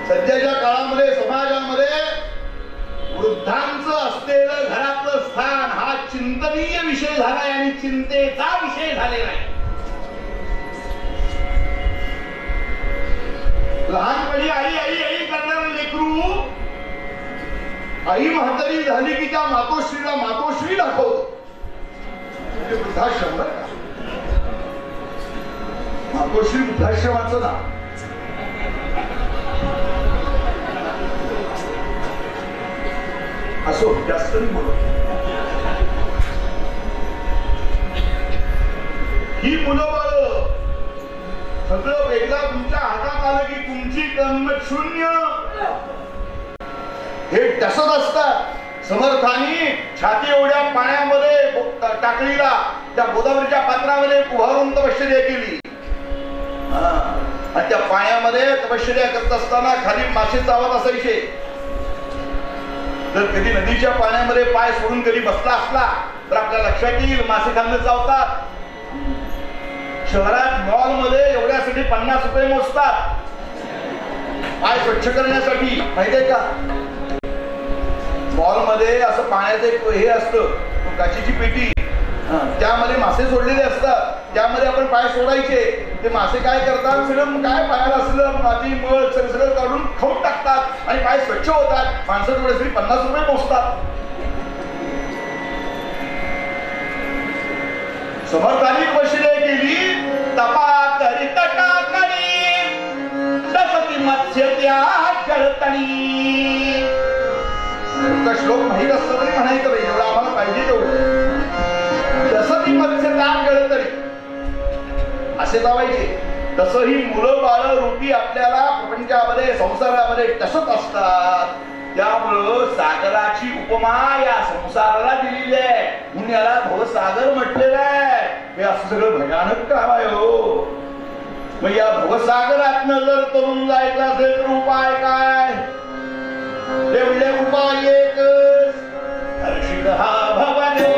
सध्याच्या काळामध्ये समाजामध्ये वृद्धांचं असलेलं घरातलं स्थान हा चिंतनीय विषय झालाय आणि चिंतेचा विषय झालेला आहे. लहानपणी आई आई आई करणारं लेकरू आई म्हातारी झाली की त्या मातोश्रीला मातोश्री दाखवतो. वृद्धाश्रम मातोश्री वृद्धाश्रमाचं नाव. असो जास्त नाही बोलत. ही मुलं बाळ सगळं वेगळं तुमच्या हातात आलं की तुमची गंमत शून्य. हे तसंच असतात. समर्थांनी छाती एवढ्या पाण्यामध्ये टाकलीला त्या गोदावरीच्या पात्रामध्ये उभारून तपश्चर्या केली. आणि त्या पाण्यामध्ये तपश्चर्या करत असताना खाली मासे चावत असायचे. जर कधी नदीच्या पाण्यामध्ये पाय सोडून कधी बसला असला तर आपल्या लक्षात येईल मासे खाल्लं चावतात. शहरात मॉल मध्ये एवढ्यासाठी 50 रुपये मोजतात पाय स्वच्छ करण्यासाठी. माहितीये का, मॉल मध्ये असं पाण्याचं एक हे असतं काचीची पेटी, त्यामध्ये मासे सोडलेले असतात. त्यामध्ये आपण पाय सोडायचे. ते मासे काय करतात, सगळं काय पायाला असलं माती मळ सगळं काढून खाऊन टाकतात आणि पाय स्वच्छ होतात. माणसं थोडेसे 50 रुपये मोजतात. समर्थांनी वशिले केली तपा करी तटा करी तसती मत्स्य त्या कळतणी. श्लोक माहीत असतं तरी म्हणायचं नाही, एवढं आम्हाला पाहिजे तेवढं. तसं ती मत्स्य त्या कळतणी असे लावायचे. तसं ही मुलं बाळ रूपी आपल्याला प्रपंचामध्ये संसारामध्ये तसंच असतात. त्यामुळं सागराची उपमा या संसाराला दिलेली आहे. म्हणून याला भवसागर म्हटलेलं आहे. हे असं सगळं भयानक काम आहे हो. मग या भवसागरातनं जर तरुण जायचं असेल तर उपाय काय? तेवढे उपाय एकच, हर्षित हा भवाने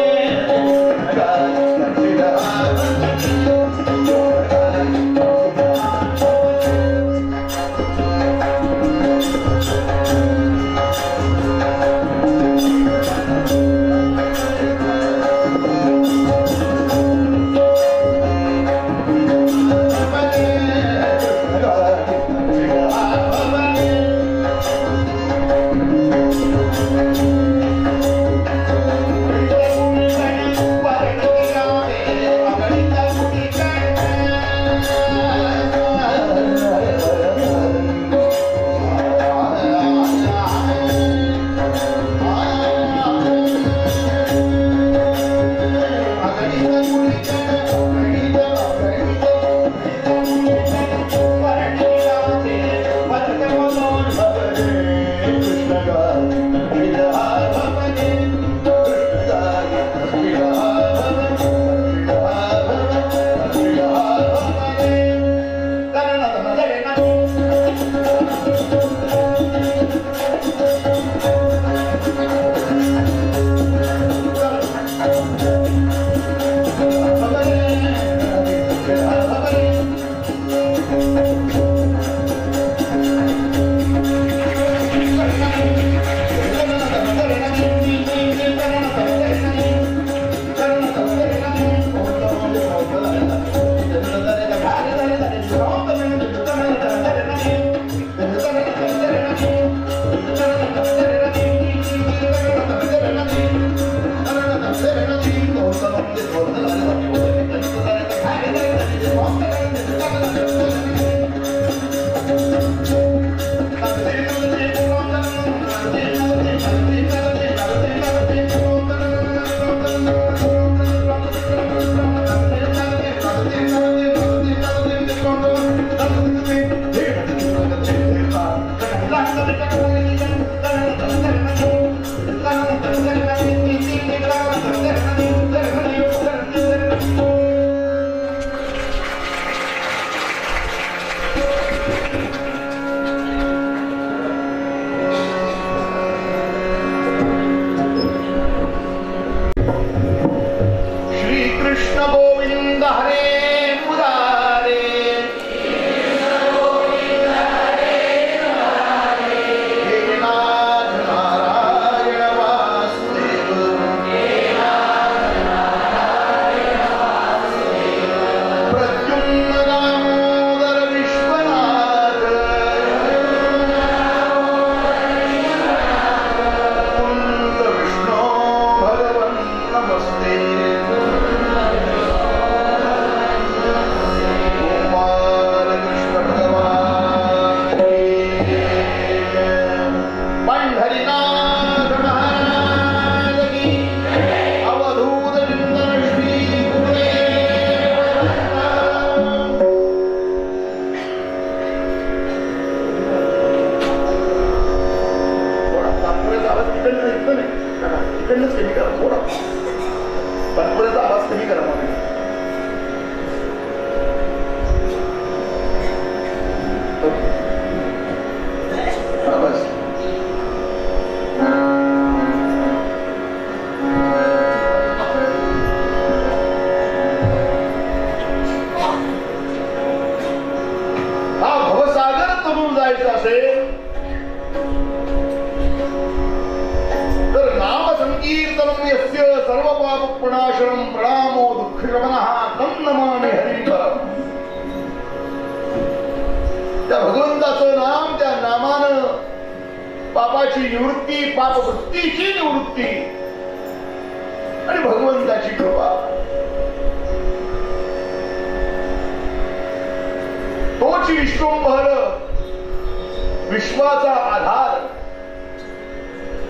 विश्वाचा आधार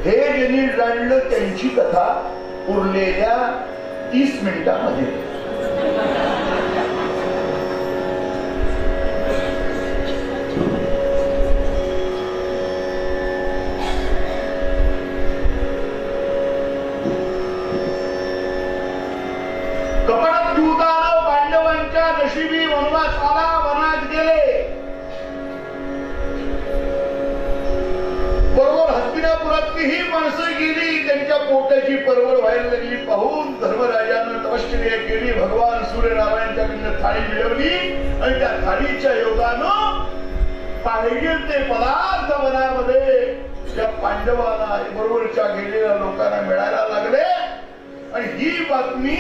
हे ज्यांनी जाणलं त्यांची कथा उरलेल्या 30 मिनिटांमध्ये. कपट नशिबी वनवास आला, वनात गेले. बरोबर हस्तिनापुरातली ही माणसं गेली, त्यांच्या पोटाची परवड व्हायला लागली. पाहून धर्मराजानं तपश्चर्या केली, भगवान सूर्यनारायणच्याकडनं थाळी मिळवली आणि त्या थाळीच्या योगानं पाहिजे ते पदार्थ वनामध्ये त्या पांडवांना बरोबरच्या गेलेल्या लोकांना मिळायला लागले. आणि ही बातमी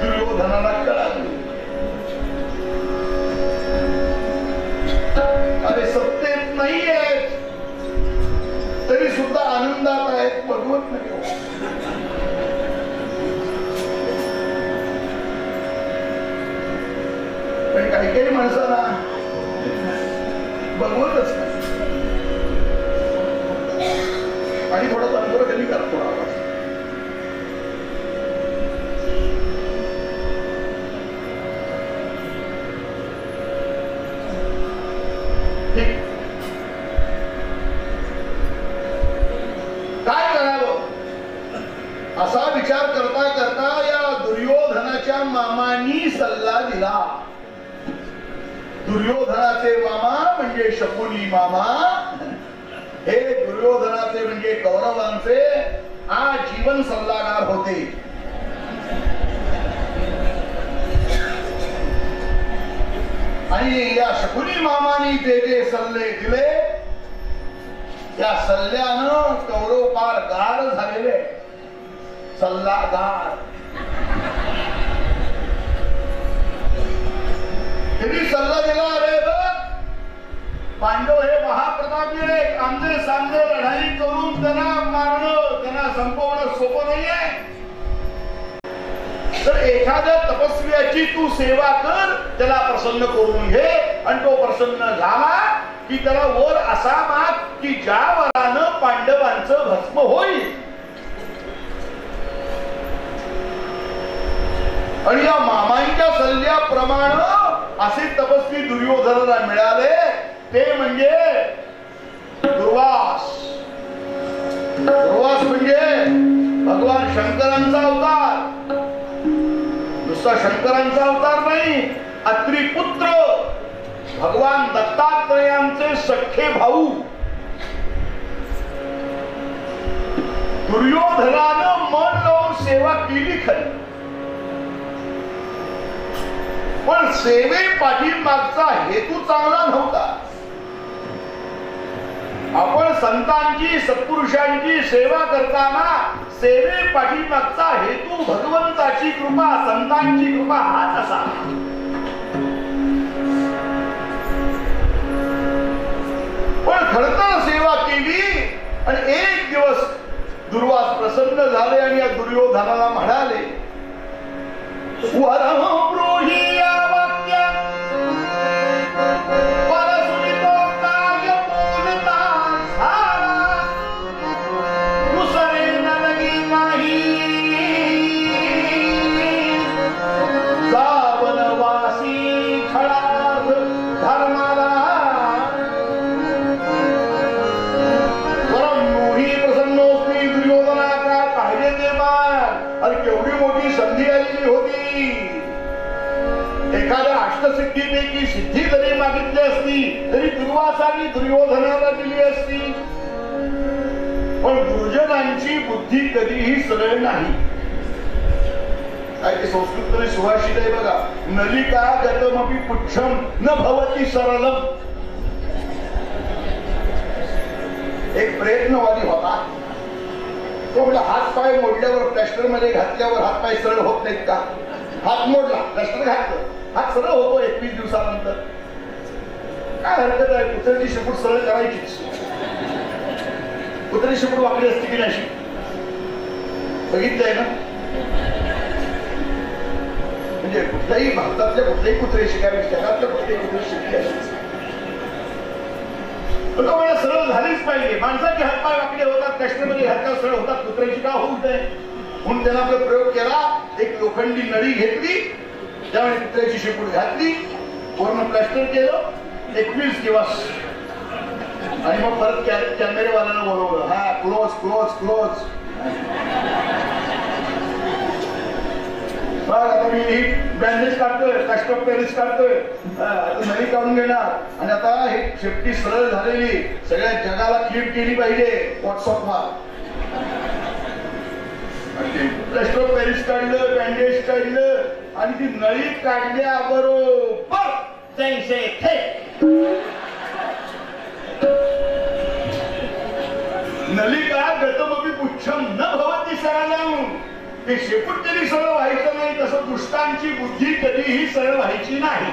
दुर्योधनाला कळाली. अरे सत्तेत नाही आहेत तरी सुद्धा आनंदात आहेत, बघवत नाही. पण काही काही माणसांना बघवतच नाही. आणि थोडा तंत्र कधी करतो आवाज. काय करावं असा विचार करता करता या दुर्योधनाच्या मामांनी सल्ला दिला. दुर्योधनाचे मामा म्हणजे शकुनी मामा, हे दुर्योधनाचे म्हणजे कौरवांचे आजीवन सल्लागार होते. आणि या शकुनी मामानी जे सल्ले दिले त्या सल्ल्यानं कौरव पार गार झालेले. सल्लागार त्यांनी सल्ला दिला, अरे बघ पांडव हे महाप्रतापी आहेत, आमचे सामने लढाई करून त्यांना मारणं, त्यांना संपवणं सोपं नाहीये. तर एखाद्या तपस्व्याची तू सेवा कर, त्याला प्रसन्न करून घे आणि तो प्रसन्न झाला की त्याला वर असा माग की ज्या वरानं पांडवांचं भस्म होईल. आणि या मामांच्या सल्ल्याप्रमाणे असे तपस्वी दुर्योधनाला मिळाले, ते म्हणजे दुर्वास. दुर्वास म्हणजे भगवान शंकरांचा अवतार. नुसता शंकरांचा अवतार नाही, अत्रि पुत्र भगवान दत्तात्रयांचे सख्खे भाऊ. दुर्योधनानं मन लावून सेवा केली खरी, पण सेवे पाठीमागचा हेतू चांगला नव्हता. आपण संतांची सत्पुरुषांची सेवा करताना सेवे पाठीमागचा हेतू भगवंताची कृपा, संतांची कृपा हाच असा. पण खरतर सेवा केली आणि एक दिवस दुर्वास प्रसन्न झाले आणि या दुर्योधनाला म्हणाले, वरम ब्रूहि या वाक्य परसुनितो कार्य पूर्णता झाला, दुसरे नलगी नाही वनवासी खळाग धर्माला. वरम ब्रूहि प्रसन्नोस्मी दुर्योधना, काय पाहिजे ते मान. अरे केवढी मोठी संधी आलेली होती. एखाद्या अष्टसिद्धीपैकी सिद्धी जरी मागितली असती तरी दुर्वासाने दुर्योधनाला दिली असती. पण दुर्जनांची बुद्धी कधीही सरळ नाही. काय ते संस्कृत तरी सुभाषित आहे बघा, नलिका गतमपि पुच्छम न भवती सरलम. एक प्रयत्नवादी होता, तो म्हणजे हात पाय मोडल्यावर प्लॅस्टर मध्ये घातल्यावर हात पाय सरळ होत नाहीत का. हात मोडला, प्लॅस्टर घातलं, हात सरळ होतो 21 दिवसानंतर. काय हरकत आहे, कुत्र्याची शेपूट सरळ करायचीच. कुत्र्याची शेपूट वाकडी असते की नाही बघितलंय ना. म्हणजे कुठल्याही भारतातल्या कुठल्याही कुत्रे शिकावे, जगातल्या कुठल्याही कुत्रे शिकले तो मला सरळ झालीच पाहिजे. माणसाचे हातपाय वाकडे होतात, कष्टमध्ये हातपाय सरळ होतात, कुत्र्याची का होत नाही. म्हणून त्यानं आपला प्रयोग केला, एक लोखंडी नळी घेतली, त्यामुळे कुत्र्याची शेपूट घातली, पूर्ण प्लॅस्टर केलं 21 दिवस. आणि मग परत कॅमेरेवाल्यानं बोलवलं, हा क्लोज क्लोज क्लोज. आता मी बँडेज काढतोय, कस्टम पॅरिस काढतोय, आता नळी काढून घेणार. आणि आता हे शेपटी सरळ झालेली सगळ्या जगाला क्लिप केली पाहिजे व्हॉट्सअपवर. कस्टम पॅरिस काढलं, बँडेज काढलं आणि ती नळी काढल्या बरोबर जैसे थे नलिका गतमपि पुच्छम न भवती सरळं. ते शेपूट कधी सरळ व्हायचं नाही, तसं दुष्टांची बुद्धी कधीही सरळ व्हायची नाही.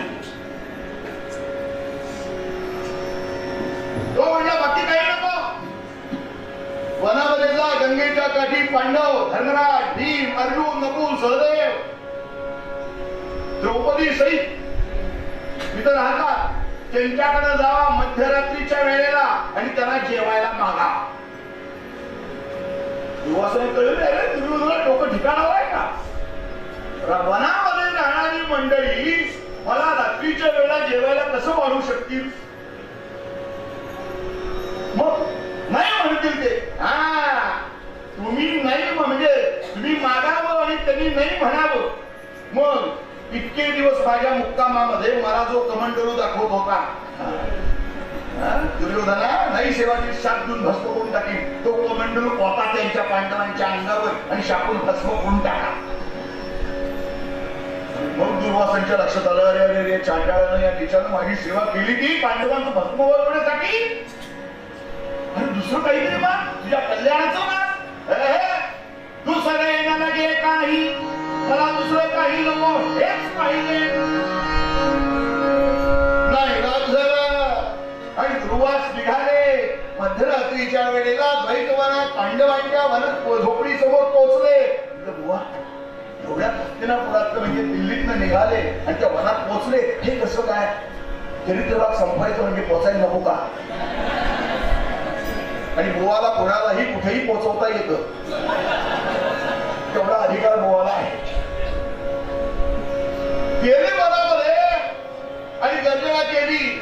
तो म्हणला बाकी काही नको. वनामध्ये जा, गंगेच्या काठी पांडव, धर्मराज, भीम, अर्जुन, नकुल, सहदेव, द्रौपदी सहित तिथं राहतात. त्यांच्याकडे जावा मध्यरात्रीच्या वेळेला आणि त्यांना जेवायला मागा. दुर्वासाने कळलं अरे दुर्योधना डोकं ठिकाणावर आहे का? वनामध्ये राहणारी मंडळी मला रात्रीच्या वेळेला जेवायला कसं वाढू शकतील? मग नाही म्हणतील ते. तुम्ही नाही म्हणजे तुम्ही मागावं आणि त्यांनी नाही म्हणावं. मग इतके दिवस माझ्या मुक्कामामध्ये मला जो कमांडरू दाखवत होता दुर्योधना नाही सेवाची शाप देऊन भस्म करून टाकीन, तो कमांडरू होता त्यांच्या पांडवांच्या अंगावर आणि शापून भस्म करून टाका. मग दुर्वासांच्या लक्षात आलं अरे अरे रे चांडाळानं या देशानं माझी सेवा केली ती पांडवांचं भस्म वळवण्यासाठी आणि दुसरं काहीतरी मग तुझ्या कल्याणाचं ना दुसरे न लगे काही मला दुसरं काही नको हेच पाहिजे. नाही राग झाला आणि दुर्वास निघाले. मध्यरात्रीच्या वेळेला द्वैतवनात पांडवांच्या वनात झोपडी समोर पोहोचले. एवढ्या हस्तिनापुरात म्हणजे दिल्लीतनं निघाले आणि त्या वनात पोहोचले. हे कसं काय? चरित्रभाग संपायचं म्हणजे पोचायला नको का? आणि बुवाला कोणालाही कुठेही पोहोचवता येतं तेवढा अधिकार बुवाला आहे. गेले वनामध्ये आणि गर्जना केली.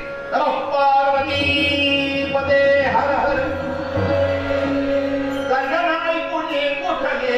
पार्वती पदे हर हर गर्जना कुणी कुठले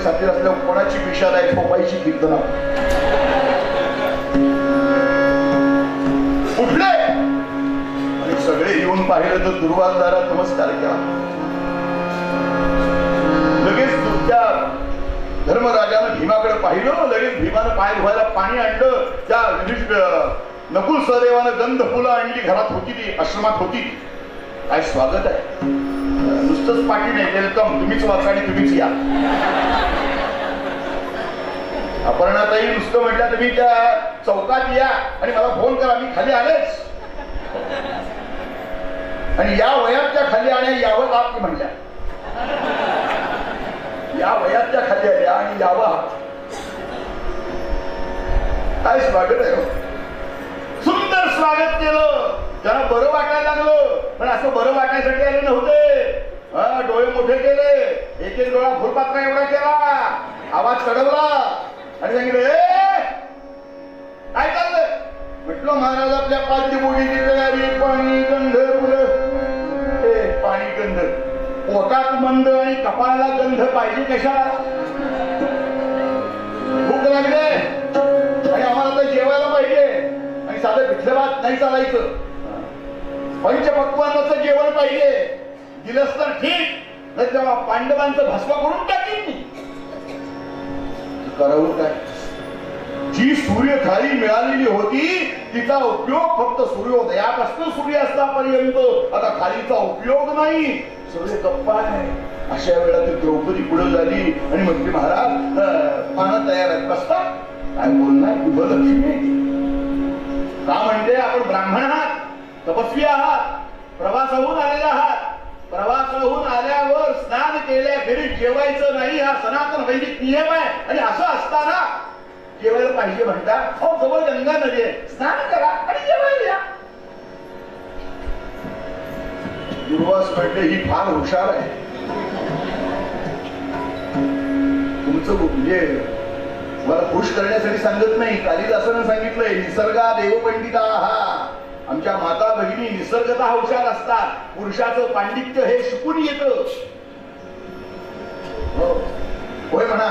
साथी असल्यावर कोणाची पेक्षा नाही ठोपायची कीर्तना उठले आणि सगळे येऊन पाहिलं तर दुर्वासदारा नमस्कार केला. लगेच त्या धर्मराजानं भीमाकडे पाहिलं. लगेच भीमानं पाय धुवायला पाणी आणलं. त्या नकुल सहदेवानं गंध फुलं आणली. घरात होती ती, आश्रमात होती. काय स्वागत आहे. नुसतंच पाठी नाही, वेलकम, तुम्हीच वाचा आणि तुम्हीच या. अपर्णाताई नुसतं म्हटलं तुम्ही त्या चौकात या आणि मला फोन करा, मी खाली आलेच. आणि या वयात त्या खाली आल्या यावं लाभ म्हटल्या. या वयात त्या खाली आल्या आणि यावं काय स्वागत आहे. सुंदर स्वागत केलं. त्यांना बरं वाटायला लागलं. पण असं बरं वाटायसाठी आले नव्हते. डोळे मोठे केले. एक एक डोळा फुलपात्रा एवढा केला. आवाज चढवला आणि सांगितलं काय चाललंय. म्हटलं महाराज आपल्या पालखी तयारी. पाणी गंध फुलं. पाणी गंध पोटात मंद आणि कपाळाला गंध पाहिजे कशाला. भूक लागले आणि आम्हाला तर जेवायला पाहिजे आणि साधं पिठलं भात नाही चालायचं. पंचपक्वान्नाचं जेवण पाहिजे. दिलंच तर ठीक, नाही तेव्हा पांडवांचं भस्म करून टाकीन मी. करावं काय. जी सूर्य थाळी मिळालेली होती तिचा उपयोग फक्त सूर्योदयापासून सूर्यास्तापर्यंत, आता थाळीचा उपयोग नाही, सगळे गप्पा आहे. अशा वेळेला ती द्रौपदी पुढे झाली आणि म्हटली महाराज पानं तयार आहेत, बसता काय बोलणार, लक्ष्मी का म्हणते आपण ब्राह्मण आहात, तपस्वी आहात, प्रवासाहून आलेला आहात, प्रवासाहून आल्यावर स्नान केल्या घरी जेवायचं नाही, हा सनातन वैदिक नियम आहे. आणि असं असताना जेवायला पाहिजे म्हणता, हो जवळ गंगा नदी आहे, स्नान करा आणि जेवायला या. दुर्वास म्हणते ही फार हुशार आहे, तुमचं म्हणजे मला खुश करण्यासाठी सांगत नाही. कालिदासानं सांगितलंय निसर्गा देवपंडिता हा. आमच्या माता भगिनी निसर्गतः हुशार असतात, पुरुषाचं पांडित्य हे शिकून येतं. होय म्हणा.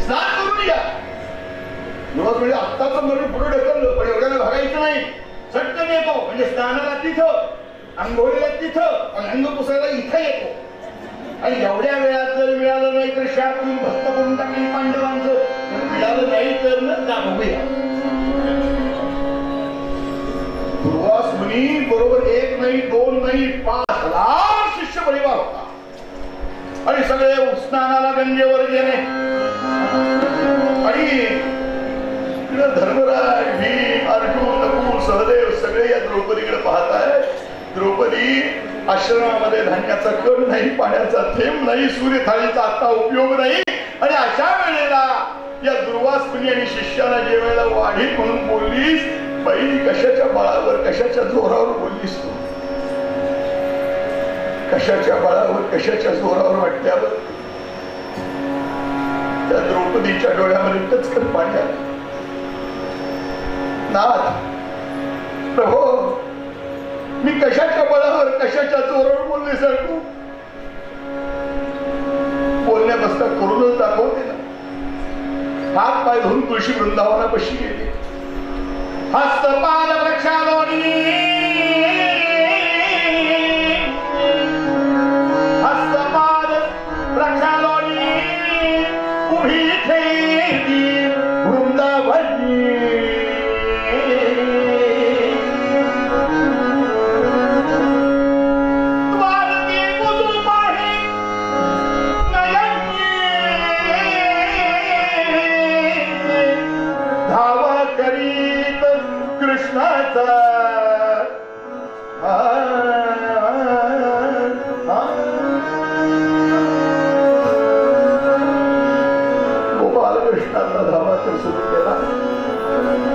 स्नान करून या. म्हणजे आत्ताच म्हणजे पुढे ढकललं, पण एवढ्याला भागायचं नाही. चटकन येतो म्हणजे स्नानाला तिथं, आंघोळीला तिथं, अंग पुसायला इथं येतो. आणि एवढ्या वेळात जर मिळालं नाही तर शापून भक्त करून टाकली पांडवांचं. मिळालं नाही तर न बघूया. दुर्वास मुनी बरोबर 1 नाही 2 नाही 5,000 शिष्य परिवार होता. आणि सगळे स्नानाला गंगेवर गेले. आणि धर्मराज, भीम, अर्जुन, नकुल, सहदेव सगळे या द्रौपदीकडे पाहत आहेत. द्रौपदी आश्रमामध्ये धान्याचा कण नाही, पाण्याचा थेंब नाही, सूर्य थाळीचा आता उपयोग नाही. आणि अशा वेळेला या दुर्वास मुनी आणि शिष्याला जेवायला वाढीत म्हणून बोललीस, बाई कशाच्या बळावर कशाच्या जोरावर बोललीस तू? कशाच्या बळावर कशाच्या जोरावर वाटल्यावर त्या द्रौपदीच्या डोळ्यामध्ये टचकन पाणी आलं. नाथ प्रभो, मी कशाच्या बळावर कशाच्या जोरावर बोलले सर? तू बोलण्यापासून करूनच दाखवते ना. हात पाय धुवून तुळशी वृंदावनापाशी गेले. हस्तपाद वृक्षालोनी, हस्तपाद वृक्षालोनी उभी ठेवी वृंदावनी.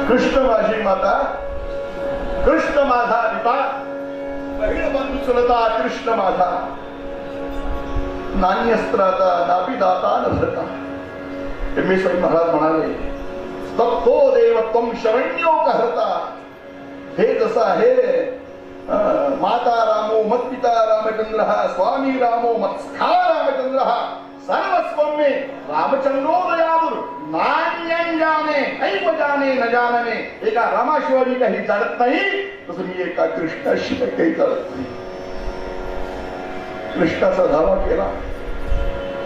कृष्ण माझी माता, कृष्ण माझा पिता, बहीण बंधू चलता कृष्ण माझा, नान्यस्त्राता नापिदाता न भरता. मी स्वयं महाराज म्हणाले, तत्तो देव त्वं शरण्यो कहता. हे जसं आहे माता रामो मत पिता रामचंद्र, स्वामी रामो मत्स्था रामचंद्र, सर्वस्वं मे रामचंद्रो दयालुर, नान्यं जाने ऐव जाने न जानने. एका रामाशिवाय काही जाणत नाही, तसं मी एका कृष्णाशिवाय काही जाणत नाही. कृष्णाचा धावा केला.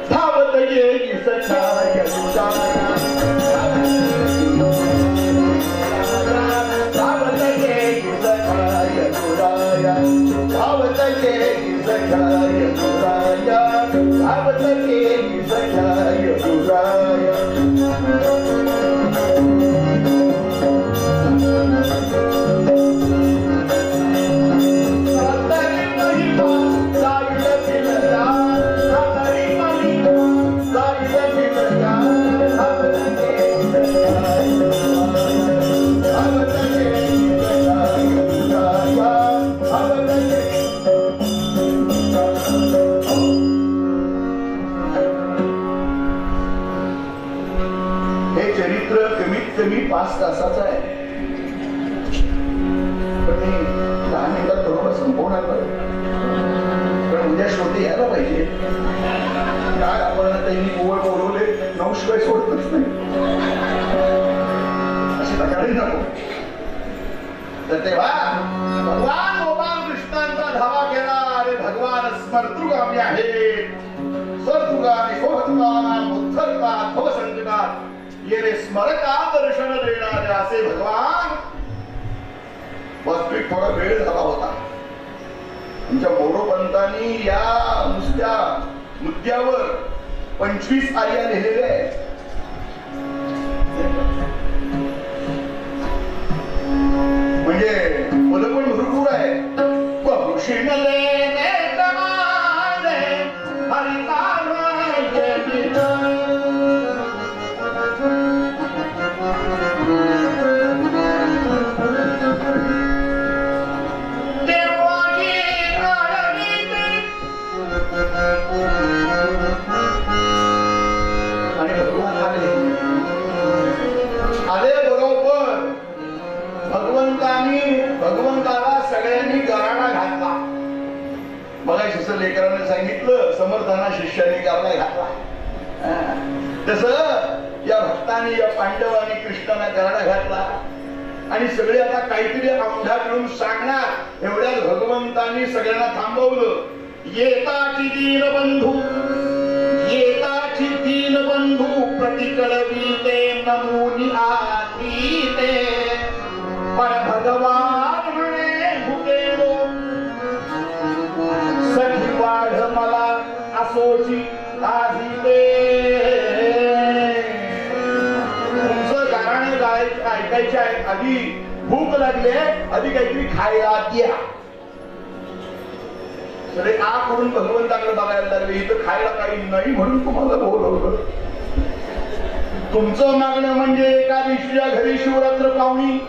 धावत येई सखाय सुजाया, धावत येई सखाय सुजाया, धावत येई सखाय सुजाया, धावत येई सखाय सुजाया. कमी 5 तासाचा आहे, पण मी 10 मिनिटात बरोबर संपवणार नाही. पण उद्या श्रोते यायला पाहिजे. काय आपण त्यांनी ओवळ बोलवले 9 शिवाय सोडतच नाही, अशी तक्रारी नको. तर तेव्हा भगवान गोपाल कृष्णांचा धावा केला. स्मर्तृगामी आहेत. सर्वगामी सोहता मुद्धता भवसंकटा ये रे स्मरका दर्शन देणारे असे भगवान. वास्तविक थोडा वेळ झाला होता. तुमच्या मोरोपंतांनी या नुसत्या मुद्द्यावर 25 आर्या लिहिलेल्या आहेत. म्हणजे पद पण भरपूर आहे. भगवंताला सगळ्यांनी गराणा घातला. बघा शिष्य लेकरांनी सांगितलं समर्थांना शिष्याने गराणा घातला. तस या भक्तांनी या पांडवांनी कृष्णाला गराणा घातला. आणि सगळे आता काहीतरी अवघा मिळून सांगणार एवढ्यात भगवंतांनी सगळ्यांना थांबवलं. येताची दीनबंधू येताची दीनबंधू प्रतिकळविते नमुनी आतीते पण भगवान म्हणे भुकेलो सखी वाढ मला असोची आधीते. तुमचं गाणं ऐकायचे आहे. आधी भूक लागले आधी काहीतरी खायला द्या. सगळे आ करून भगवंताकडे बघायला लागले. इथं खायला काही नाही म्हणून तुम्हाला बोलवलं. तुमचं मागणं म्हणजे एका दिवशीच्या घरी शिवरात्र पाहुणी.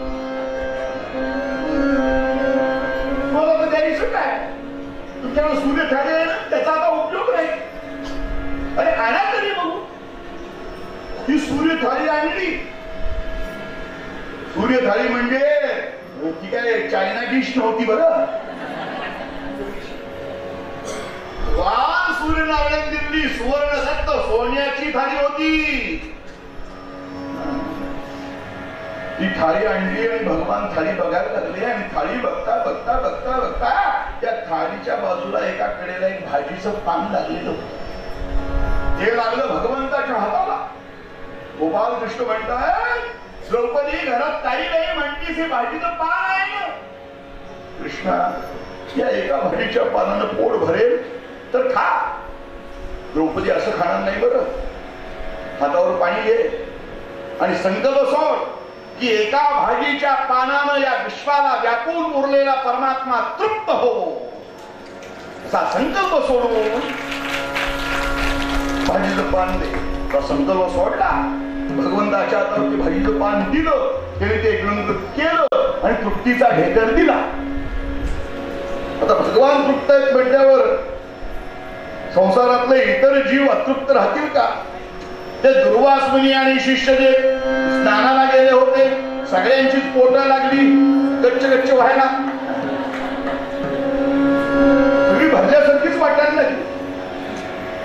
मला तर द्यायचं काय? तुमच्याकडे सूर्य थाळी आहे ना त्याचा आता उपयोग नाही. अरे आणा तरी बघू. ती सूर्य थाळी आणली. सूर्य थाळी म्हणजे ती काय चायना डिश नव्हती बरं. वान सूर्यनारायण दिल्ली सुवर्ण सत्त सोन्याची थाळी होती. ती थाळी आणली आणि भगवान थाळी बघायला लागले. आणि थाळी बघता बघता बघता बघता त्या थाळीच्या बाजूला एका कडेला एक भाजीचं पान लागलेलं. ते लागलं भगवंताच्या हाताला. गोपाल कृष्ण म्हणतात द्रौपदी घरात काही नाही म्हणतीस हे भाजीचं पान आहे ना. कृष्णा या एका भाजीच्या पानानं पोट भरेल तर खा. द्रौपदी असं खाणार नाही बरं. हातावर पाणी घे आणि संकल्प सोड की एका भाजीच्या पानानं या विश्वाला व्यापून उरलेला परमात्मा तृप्त हो. असा संकल्प सोडून भाजीचं पान दे. तो संकल्प सोडला. भगवंताच्या हातावरती भाजीचं पान दिलं. त्याने ते ग्रंथ केलं आणि तृप्तीचा ढेकर दिला. आता भगवान तृप्त आहेत म्हटल्यावर संसारातले इतर जीव अतृप्त राहतील का? ते दुर्वास मुनी आणि शिष्य जे स्नानाला गेले होते सगळ्यांचीच पोटं लागली गच्च गच्च व्हायला. सगळी भरल्यासारखीच वाटायला लागली.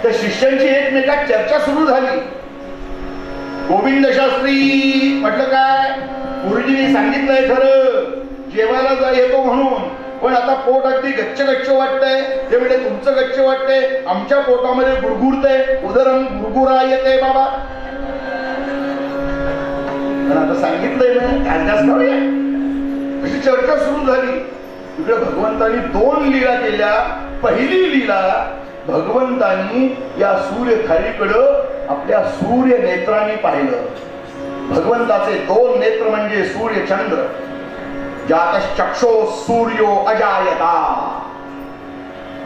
त्या शिष्यांची एकमेकात चर्चा सुरू झाली. गोविंद शास्त्री म्हटलं काय गुरुजींनी सांगितलंय खरं जेवायला जा येतो म्हणून. पण आता पोट अगदी गच्च गच्च वाटतंय. ते म्हणजे तुमचं गच्च वाटतंय आमच्या पोटामध्ये गुडगुडतंय. उदरम गुरगुरा येते बाबा. आता सांगितलंय ना अशी चर्चा सुरू झाली. तिकडे भगवंतांनी 2 लीला केल्या. पहिली लीला भगवंतांनी या सूर्य थाळीकडं आपल्या सूर्य नेत्रांनी पाहिलं. भगवंताचे 2 नेत्र म्हणजे सूर्य चंद्र. जातश्चक्षो सूर्यो अजायता.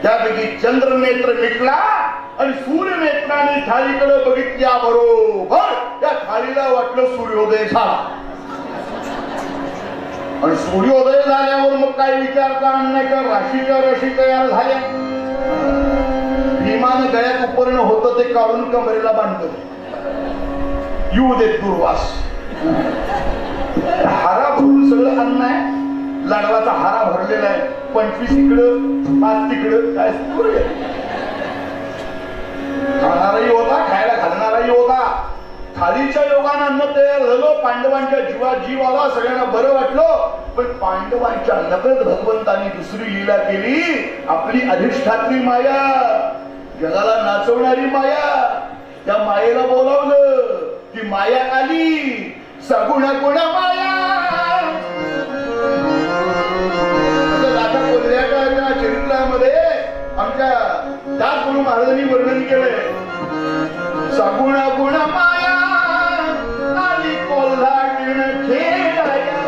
त्यापैकी चंद्र नेत्र मिटला आणि सूर्य नेत्राने थाळीकडे बघितल्या बरोबर त्या थाळीला वाटलं सूर्योदय झाला. आणि सूर्योदय झाल्यावर मग काय विचार नाही का राशीच्या राशी तयार झाल्या. भीमानं गळ्यात उपरणं होतं ते काढून कमरेला बांधलं. येऊ देत दुर्वास. हारा भरून सगळं अन्न आहे. लाडवाचा हारा भरलेला आहे. 25 इकडं 5 तिकडं काय खाणाराही होता खायला घालणाराही होता. थाळीच्या योगानं अन्न तयार झालं, पांडवांच्या जीव आला, सगळ्यांना बरं वाटलं. पण पांडवांच्या नकळत भगवंतांनी दुसरी लीला केली. आपली अधिष्ठात्री माया, जगाला नाचवणारी माया, त्या मायेला बोलावलं. ती माया आली, सगुण गुण माया. कोल्ह्याच्या चरित्रामध्ये आमच्या दास गुरु महाराजांनी वर्णन केलंय. सगुण गुण माया आली कोल्हाटीण खेळाया.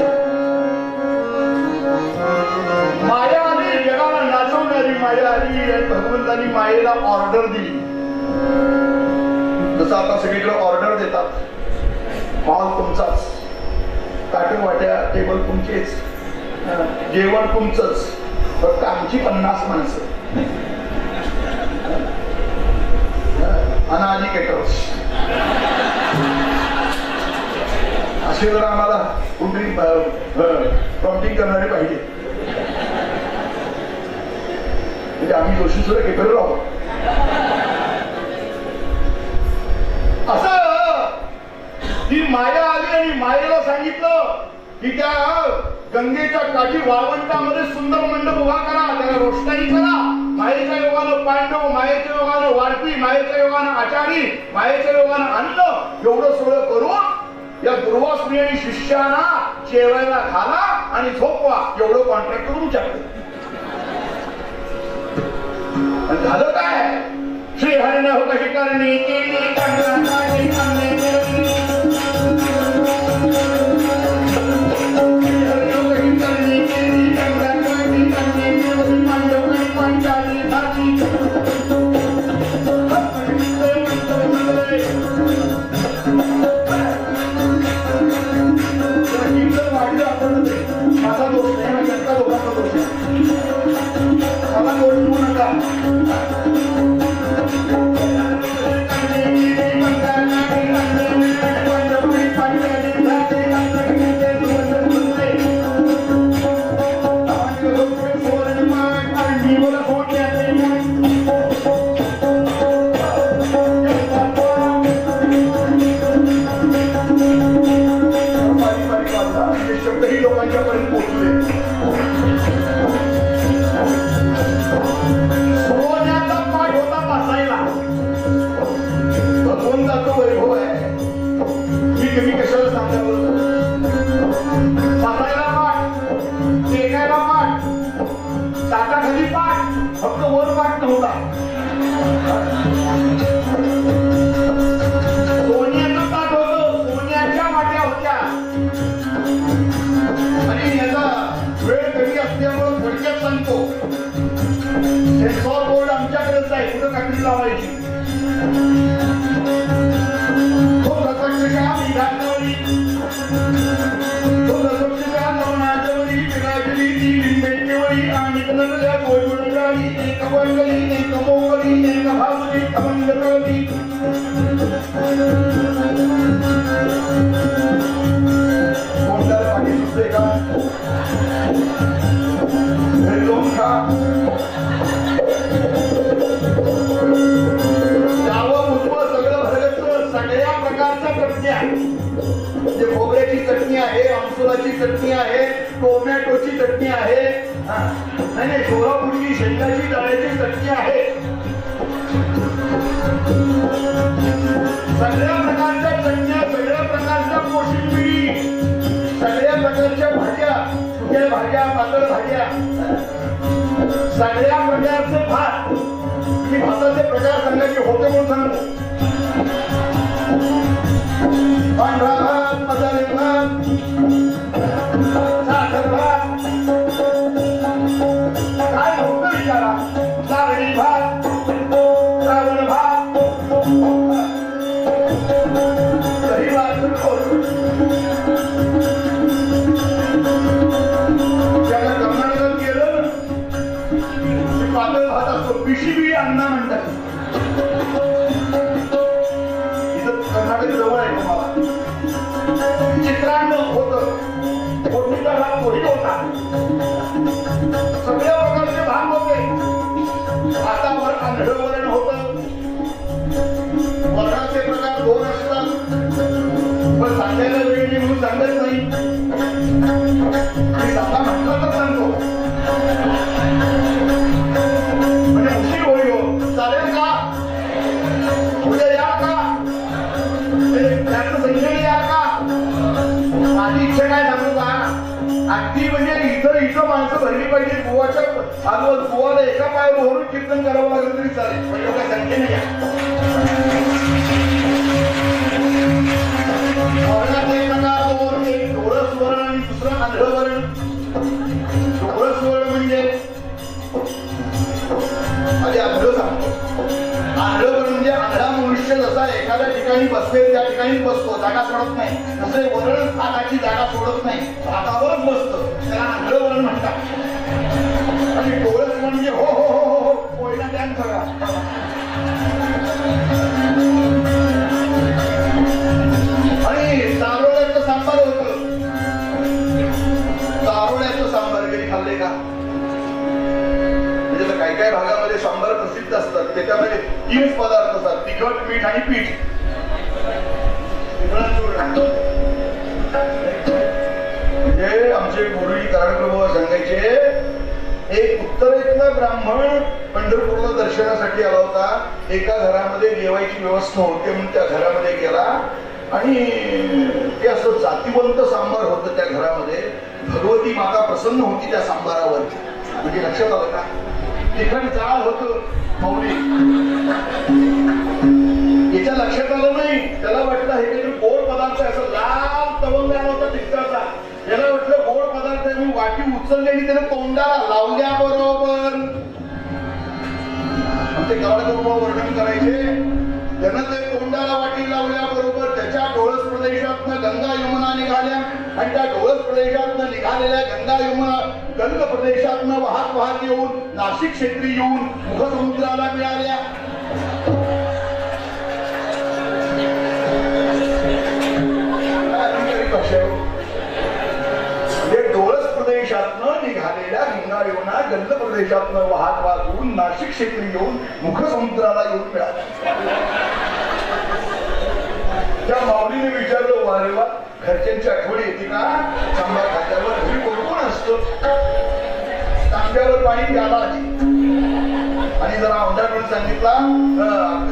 माया आली, जगाला नाचवणारी माया आली. आणि भगवंतांनी मायेला ऑर्डर दिली. जसं आता सगळीकडे ऑर्डर देतात, हॉल तुमचाच, ताटे वाट्या टेबल तुमचेच, जेवण तुमचंच, फक्त आमची 50 माणसं. अनादी केटर्स असे जर आम्हाला कुठली प्रॉम्प्टिंग करणारे पाहिजे, म्हणजे आम्ही दोषी सुद्धा केटर आहोत. असं ती माया आली आणि मायेला सांगितलं की त्या गंगेच्या काठी वाळवंटामध्ये सुंदर मंडप उभा करा, त्याला रोषणाई करा. मायेच्या योगानं पांडव, मायेच्या योगानं वाढपी, मायेच्या योगानं आचारी, मायेच्या योगानं अन्न, एवढं सगळं करून या दुर्वासनी आणि शिष्याना जेवायला घाला आणि झोपवा, एवढं कॉन्ट्रॅक्ट करून तुमच्याकडे. झालं काय? श्री हरिने हो कशी करणी केली, चटणी आहे, टोमॅटोची चटणी आहे, नाही सोलापूरची शेंगाची डाळ्याची चटणी आहे. सगळ्या प्रकारच्या चटण्या, सगळ्या प्रकारच्या कोशिंबिरी, सगळ्या प्रकारच्या भाज्या, सुक्या भाज्या, पातळ भाज्या, सगळ्या प्रकारचे भात. मी भाताचे प्रकार सांगायचे होते म्हणून सांगतो. पांढरा भात, मसाले भात, साखर भात, काय होतं विचारा, नारळी भात, श्रावण भात, दही भात, ज्याला कर्नाटकात गेलं पातळ भात असतो, पिशिबी अन्न म्हणतात. इथं कर्नाटक जवळ आहे तुम्हाला. चित्रान्न होतं, फोडणीचा भाग पोळी होता, सगळ्या प्रकारचे भाग होते. भातावर आंधळ वरण होतं. वरणाचे प्रकार 2 असतात. त्यातलं संख्याने यार का माझी इच्छा काय सांगू का अगदी म्हणजे इथं माणसं भरली पाहिजे बुवाच्या आजवर बुवाला एका पायावर ओढून कीर्तन करावं लागलं तरी चालेल पण एवढ्या संख्येने या एक डोळं सुवर्ण आणि दुसरं आंधळं वर्ण डोळं सुवर्ण म्हणजे आधी आंधळं सांगतो आंधळं वर्ण म्हणजे आंधळा मनुष्य जसा एखाद्या ठिकाणी बसवेल त्या ठिकाणी बसतो जागा सोडत नाही तसे वरण हाताची जागा सोडत नाही हातावरच बसतं त्याला आंधळं वरण म्हणतात आणि डोळं म्हणजे हो हो हो हो कोयना ध्यान करा आणि दारोड्याचं सांबार होतं दारोड्याचं सांबार कधी खाल्ले का म्हणजे काही काही भागामध्ये सांबार प्रसिद्ध असतात त्याच्यामध्ये 3 पदार्थ असतात तिखट मीठ आणि पीठ म्हणजे आमचे गुरुजी कराडप्रभू सांगायचे एक उत्तरेतला ब्राह्मण पंढरपूरला दर्शनासाठी आला होता एका घरामध्ये जेवायची व्यवस्था होती म्हणून त्या घरामध्ये गेला आणि ते असं जातीवंत सांबार होतं त्या घरामध्ये भगवती माता प्रसन्न होती त्या सांबारावर म्हणजे लक्षात आलं का तिखट जाळ होतं मौली याच्या लक्षात आलं नाही त्याला वाटलं हे काहीतरी गोड पदार्थ असं लाल तवंग आला होता तिखटाचा त्याला वाटलं गोड पदार्थ आहे मी वाटी उचलली आणि त्याने तोंडाला लावल्या बरोबर ते कराडप्रभू वर्णन करायचे त्यानं ते तोंडाला वाटी लावल्या बरोबर त्याच्या डोळस प्रदेशातनं गंगा यमुना निघाल्या आणि त्या डोळस प्रदेशातनं निघालेल्या गंगा यमुना गंग प्रदेशातनं वाहत वाहत येऊन नाशिक क्षेत्री येऊन मुखसमुद्राला मिळाल्या डोळस प्रदेशातनं निघालेल्या गंगा यमुना गंग प्रदेशातनं वाहत वाहत येऊन नाशिक क्षेत्री येऊन मुखसमुद्राला येऊन मिळाल्या त्या माऊलीने विचारलं वारे वा घरच्यांची आठवण येते का सांबार खात्यावर घरी कोण कोण असतं तांब्यावर पाणी प्याला आणि जरा औंढा म्हणून सांगितला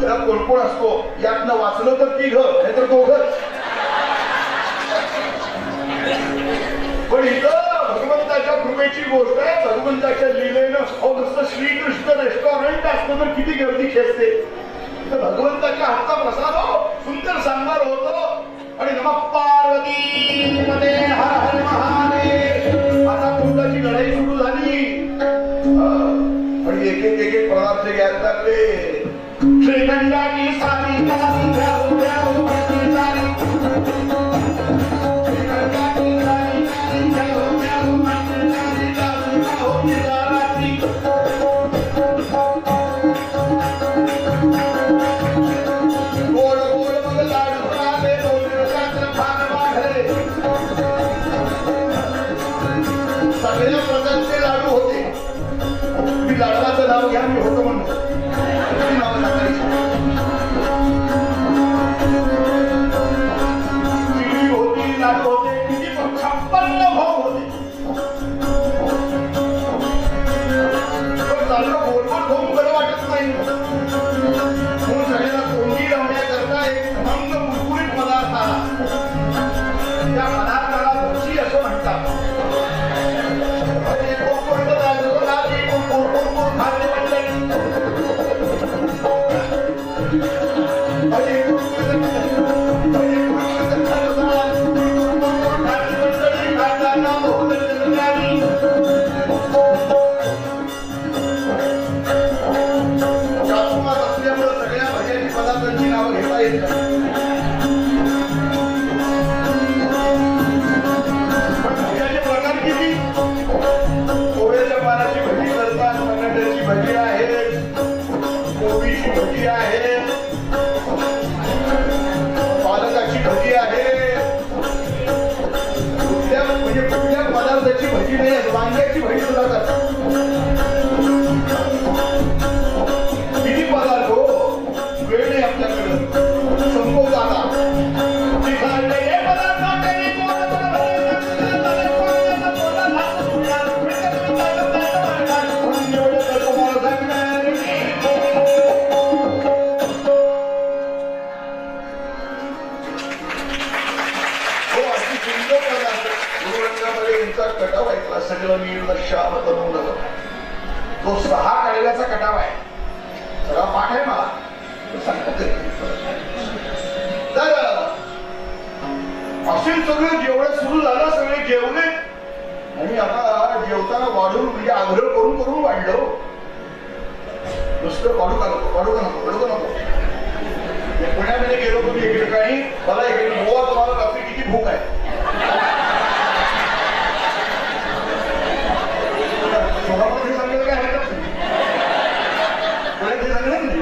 घरात कोण कोण असतो यातनं वाचलं तर 3 नाहीतर 2 पण इथं भगवंताच्या कृपेची गोष्ट आहे भगवंताच्या लीलेनं नुसतं श्रीकृष्ण रेस्टॉरंट असतं तर किती गर्दी खेचते भगवंताच्या हातचा प्रसाद हो सुंदर सांबार होतो आणि नमः पार्वती पते हर हर महादेव आता कुंडाची लढाई सुरू झाली आणि एक एक पदार्थ घ्यायला लागले श्रीखंडाची सारी सगळ्या प्रकारचे लाडू होते मी लाडवाचं नाव घ्या मी होतो म्हणून नाव सांगायचं हो अशी सुंदर पदार्थ गुरुरंगामध्ये यांचा कटाव ऐकला सगळं नील श्याम तरुण तो 6 काढल्याचा कटाव आहे सगळा पाठ आहे मला तर असे सगळे जेवढे सुरू झालं सगळे जेवले आणि आता जेवताना वाढून म्हणजे आग्रह करून करून वाढलो नुसतं वाढू का नको पुण्यामध्ये गेलो तुम्ही एके ठिकाणी मला एके गोवा तुम्हाला रात्री किती भूक आहे सांगितलं काय हरकत नाही सांगलं नाही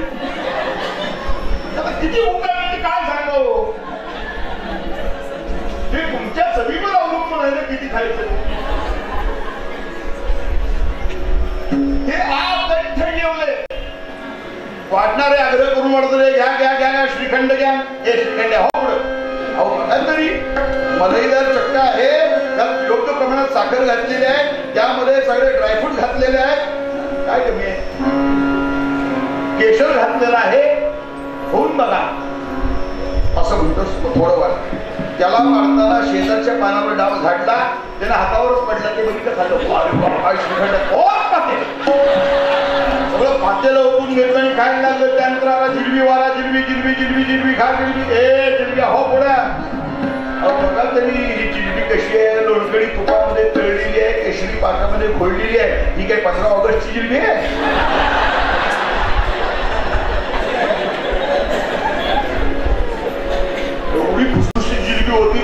किती भूक आहे म्हणजे काय सांगावं हे तुमच्या चवीवर अवलंबून आहे किती खायचं हे आज जेवले वाटणारे आग्रह करून वाटत घ्या श्रीखंड घ्या हे श्रीखंड हो तरी मलईदार चक्का आहे त्यात योग्य प्रमाणात साखर घातलेली आहे त्यामध्ये सगळे ड्रायफ्रूट घातलेले आहेत काय कमी आहे केशर घातलेलं आहे होऊन बघा असं म्हणतो थोडं वाट त्याला मारताना शेजारच्या पानावर डाव झाडला त्याने हातावरच पडला ते बघितलं खाल्लं सगळं पातेलं ओपून घेतलं आणि खायला लागलं त्यानंतर आला जिलबी वाला जिलबी खा जिलबी हो पुढ्या बघा तरी ही जिलबी कशी आहे लोणकडी तुपामध्ये तळलेली आहे केशरी पाकामध्ये खोडलेली आहे ही काय 15 ऑगस्टची जिलबी आहे एवढी फुसफुशीत जिलबी होती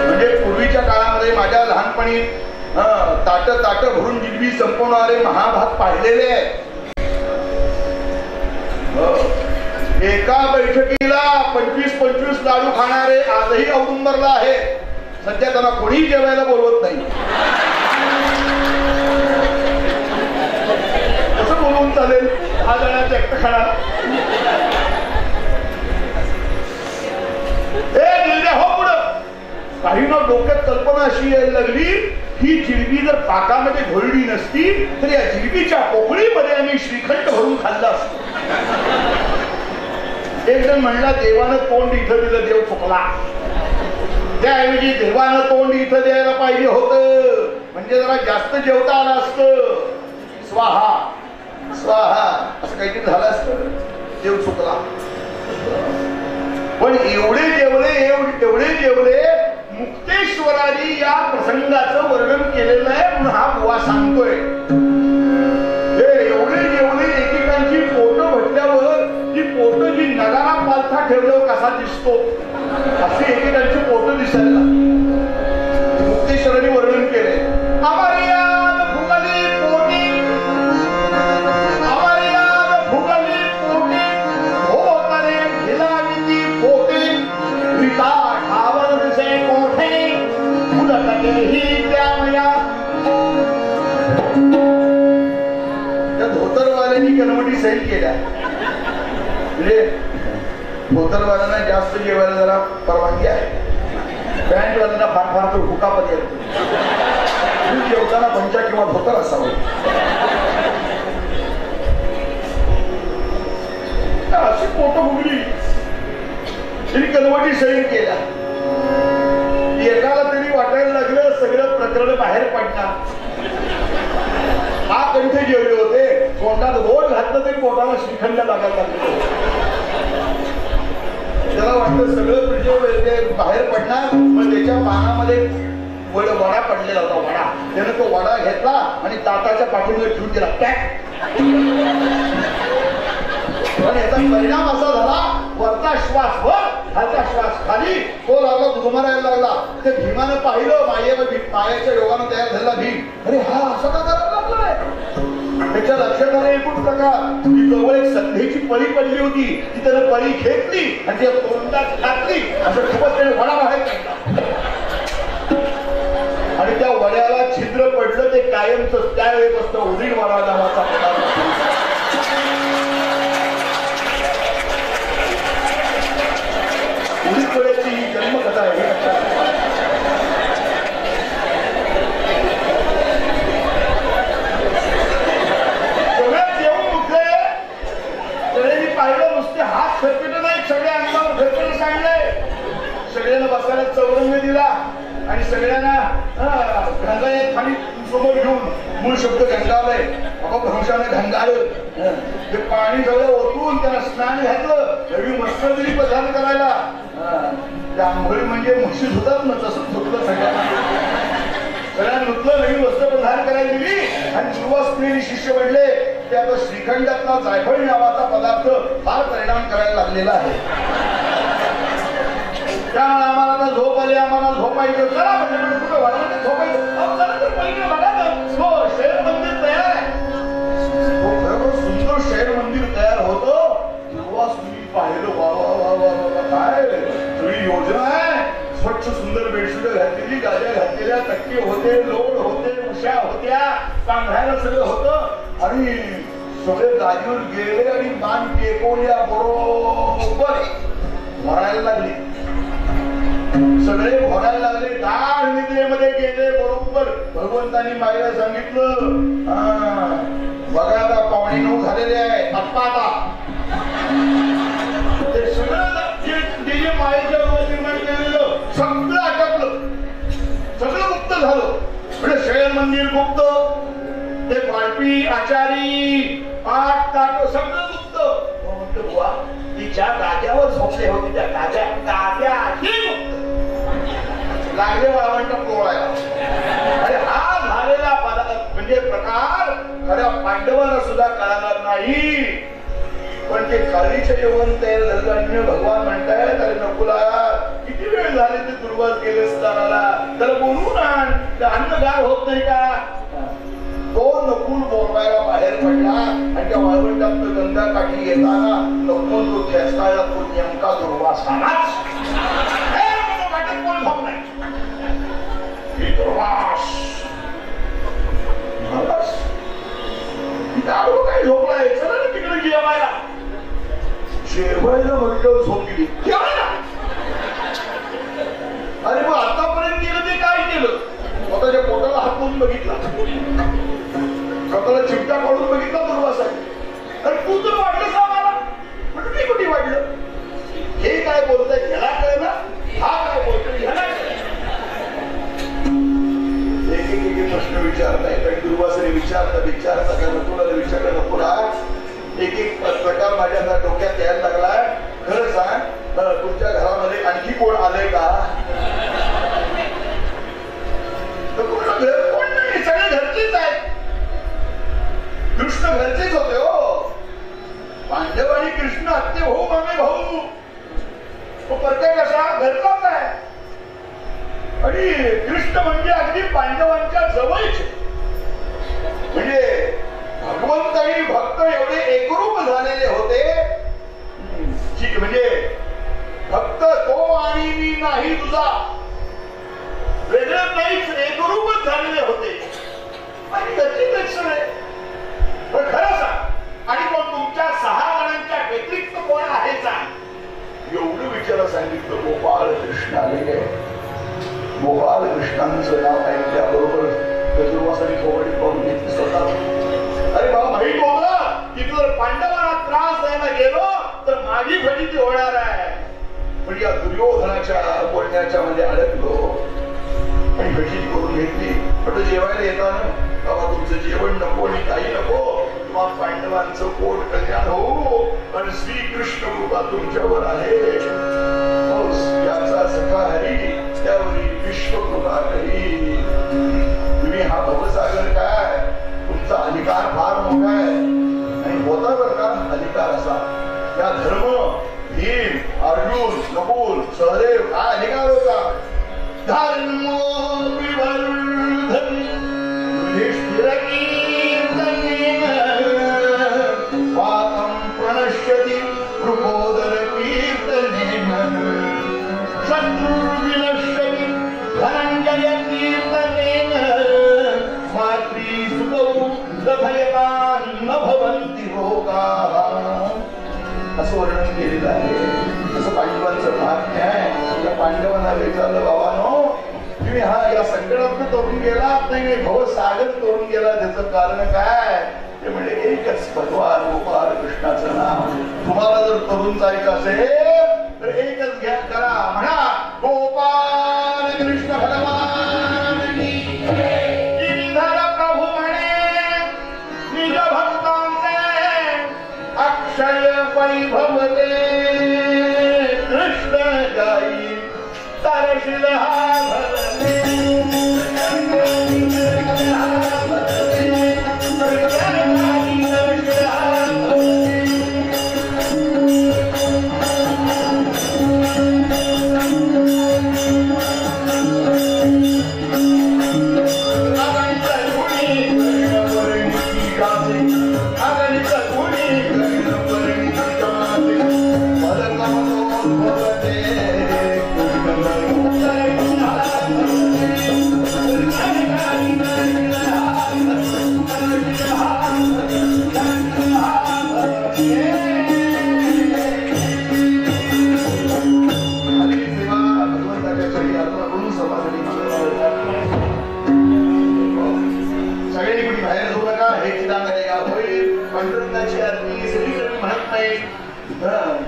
म्हणजे पूर्वीच्या काळामध्ये माझ्या लहानपणी ताट भरून जिलबी संपवणारे महाभाग पाहिलेले आहेत एका बैठकीला 25-25 लाडू खाणारे आजही औदुंबरला आहे सध्या त्यांना कोणी जेवायला बोलवत नाही कसं बोलवून चालेल हा जणांचा एकटं खाणार हो पुढं काही ना डोक्यात कल्पना अशी यायला लागली ही जिलबी जर पाकामध्ये घोळली नसती तर या जिलबीच्या पोकळीमध्ये आम्ही श्रीखंड भरून खाल्ला असतो एक जण म्हणला देवानं तोंड इथं दिलं देव चुकला त्याऐवजी देवानं तोंड इथं द्यायला पाहिजे होतं म्हणजे जरा जास्त जेवता आलं असतं स्वाहा स्वाहा असं काहीतरी झालं असतं देव चुकला पण एवढे जेवले मुक्तेश्वराने या प्रसंगाचं वर्णन केलेलं आहे म्हणून हा बुवा सांगतोय एवढे जेवले एकेकांची पोट भटल्यावर ती पोट जी नगारा पालथा ठेवल्यावर कसा दिसतो अशी एकेकांची पोट दिसायला मुक्तेश्वराने वर्णन केलंय धोतरवाल्यांनी कनवटी सैल केल्या म्हणजे धोतरवाल्यांना जास्त जेवायला जरा परवानगी आहे पॅन्टवाल्यांना फार तो हुकापत येतो जेवताना पंचा किंवा धोतर असावं अशी पोट भुगली तिने कनवटी सैल केल्या एकाला तरी वाटायला लागलं सगळं प्रकरण बाहेर पडणार हा कंठ जेवले होते तोंडात बोट घातलं तरी पोटाला श्रीखंड लागायला लागले त्याला वाटतं सगळं म्हणजे बाहेर पडणार पण त्याच्या पानामध्ये वडा पडलेला होता वडा त्याने तो वडा घेतला आणि ताटाच्या पाठीमध्ये ठेवून दिला पण याचा परिणाम असा झाला वरचा श्वास वर खालचा श्वास खाली तो लागला गुदमरायला लागला ते भीमानं पाहिलं मायेच्या योगानं तयार झालेला भीम अरे हा असं का करायला लागलाय त्याच्या लक्षात आलं एकूण प्रकार ती जवळ एक संधीची पळी पडली होती ती त्यानं पळी घेतली आणि त्या तोंडात घातली असं खूपच त्याने वडा बाहेर काढला आणि त्या वड्याला छिद्र पडलं ते कायमच त्यावेळेपासून उदीड वडा नावाचा पदार्थ उडीदवड्याची ही जन्मकथा आहे सगळ्यात येऊन उठले त्याने पाहिलं नुसते हात फेरपेट नाही सगळे अंगावर फेरपेट सांडले सगळ्यांना बसायला चौरंग दिला आणि सगळ्यांना गंगा खाली समोर घेऊन मूळ शब्द घंगावलंय भ्रंशाने घंगाळलं ते पाणी सगळं ओतून त्यांना स्नान घातलं नवी मस्त दिली पदार्थ करायला त्या आंघोळी म्हणजे म्हशी धुतात ना तसंच धुतलं सगळ्यांना धुतलं नवीन वस्त्र प्रधान करायला दिली आणि सुवासिनी शिष्य म्हणले ते आता श्रीखंडातला जायफळ नावाचा पदार्थ फार परिणाम करायला लागलेला आहे त्यामुळे आम्हाला आता झोप आली आम्हाला झोपायचं चला म्हणजे कुठं वाढवलं झोपायचं चला तर पलीकडे बघा हो शहर मंदिर तयार आहे हो खरोखर सुंदर शहर मंदिर तयार होतो तेव्हा तुम्ही पाहिलं वा वा वा वा वा काय सगळी योजना आहे स्वच्छ सुंदर बेडशीट घातलेली गाद्या घातलेल्या टक्के होते लोड होते उशा होत्या पांघरायला सगळं होतं आणि सगळे गादीवर गेले आणि मान टेकवल्या बरोबर भरायला लागली सगळे भरायला लागले गाढ निद्रेमध्ये गेले बरोबर भगवंतांनी मायला सांगितलं बघा आता 9:15 झालेले आहे आता ते सगळं जे मायेच्या निर्माण केलेलं सगळं आटपलं सगळं गुप्त झालं म्हणजे शयन मंदिर गुप्त ते पाळपी आचारी पाठ ताट सगळं गुप्त म्हणतो बुवा तिच्या गाद्यावर झोपले होते त्या गाद्या गुप्त लागले वाळवंट पोळायला आणि हा झालेला म्हणजे प्रकार खऱ्या पांडवांना सुद्धा कळणार नाही पण ते काळीचे यवन तयार झालं भगवान म्हणतायत अरे नकुला किती वेळ झाले ते दुर्वास गेले असताना त्याला बोलून आण अन्नगार होत नाही का तो नकुल बोलवायला बाहेर पडला आणि त्या वाळवंटात गंगा काठी येताना नकुल तो ठेचकायला तो नेमका दुर्वास आलाच वाटत कोण भाव नाही दुर्वास दारू काय झोपलाय चला ना तिकडे जेवायला जेवायला म्हटलं झोप गेली अरे मग आतापर्यंत केलं ते काय केलं स्वतःच्या पोटाला हात लावून बघितला स्वतःला चिमटा काढून बघितला दुर्वासाने अरे तू तर वाढलंस आम्हाला म्हणजे मी कुठे वाढलं हे काय बोलतंय ह्याला कळलं हा काय बोलतोय ह्याला एक प्रश्न विचारताय कारण दुर्वासाने विचारता का नकुलाला विचारलं नकुला एक प्रकार माझ्या डोक्यात यायला लागलाय खरं सांग तुमच्या घरामध्ये आणखी कोण आलंय का घर कोण नाही सगळे घरचेच आहेत कृष्ण घरचेच होते हो पांडव आणि कृष्ण हत्ते भाऊ मामे भाऊ प्रत्येक असा घरचाच आहे आणि कृष्ण म्हणजे अगदी पांडवांच्या जवळचे म्हणजे भगवंत आणि भक्त एवढे एकरूप झालेले होते म्हणजे भक्त तो आणि मी नाही तुझा वेगळं नाहीच एकरूपच झालेले होते आणि त्याची लक्षण आहे पण खरं सांग आणि कोण तुमच्या 6 जणांच्या व्यतिरिक्त कोण आहे सांग एवढं विचारा सांगितलं गोपाळ कृष्ण आलेले गोपाळ कृष्णांचं नाव ऐकल्याबरोबर दुर्वासाने कोवडी पाहून घेतली स्वतः अरे बाबा माहित होतं की जर पांडवांना त्रास द्यायला गेलो तर माझी फजिती होणार आहे पण या दुर्योधनाच्या बोलण्याच्या मध्ये अडकलो आणि फजिती करून घेतली पण जेवायला येताना बाबा तुमचं जेवण नको आणि काही नको तुम्हाला पांडवांचं पोट कल्याण हो आणि श्रीकृष्ण कृपा तुमच्यावर आहे याचा सखा हरी त्यावरी विश्वकृपा करी तुम्ही हा भवसागर काय तुमचा अधिकार फार मोठा आहे आणि होता बरं का अधिकार असा या धर्म भीम अर्जुन नकुल सहदेव काय अधिकार होता धर्म विवर्धन युधिष्ठिर कीर्तनेन पापं प्रणश्यति कृपोदर कीर्तनेन शत्रुर्विनश्यति धनञ्जय कीर्तनेन मातृसुतौ दभयतान् न भवन्ति रोगाः असं वर्णन केलेलं आहे असं पांडवांचं महात्म्य आहे त्या पांडवांना विचारलं बाबांनो तुम्ही हा या संकटातून तोडून गेलात नाही भवसागर तोडून गेला त्याचं कारण काय ते म्हणजे एकच भगवान गोपाळ कृष्णाचं नाव तुम्हाला जर तरुण जायचं असेल तर एकच घ्या करा म्हणा गाई तारशील हा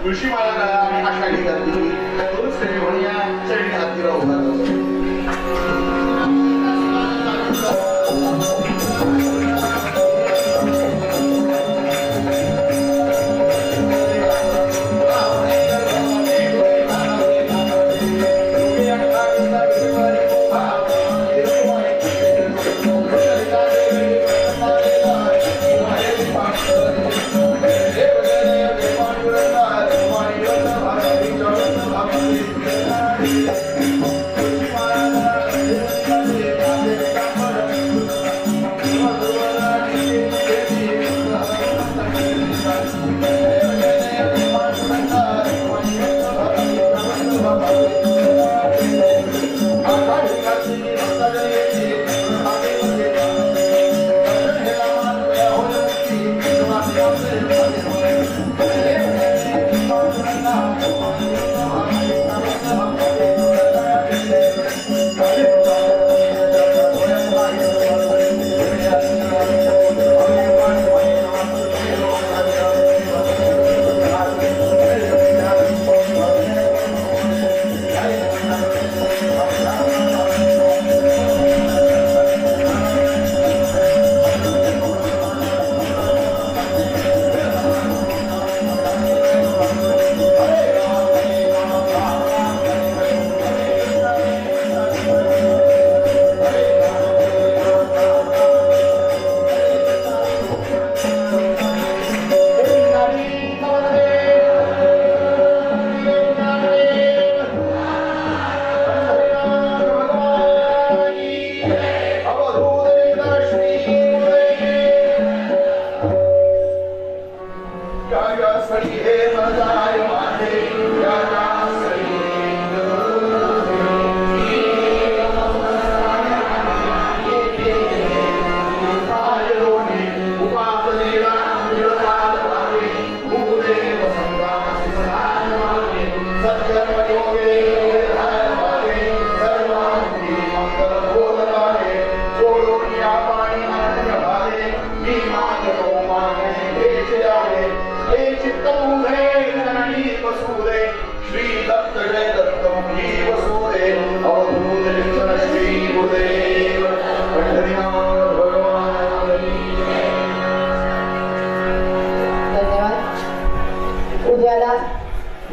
तुळशी मला आषाढी करते दोनच तरी म्हणूया चरणी हाती राहू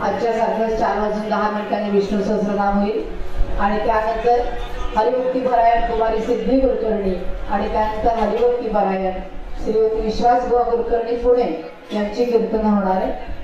आजच्या सारखं 4:10 विष्णू सहस्रनाम होईल आणि त्यानंतर हरिभक्ती परायण कुमारी सिद्धी कुलकर्णी आणि त्यानंतर हरिभक्ती परायण श्रीमती विश्वास बुवा कुलकर्णी पुणे यांची कीर्तन होणार आहे.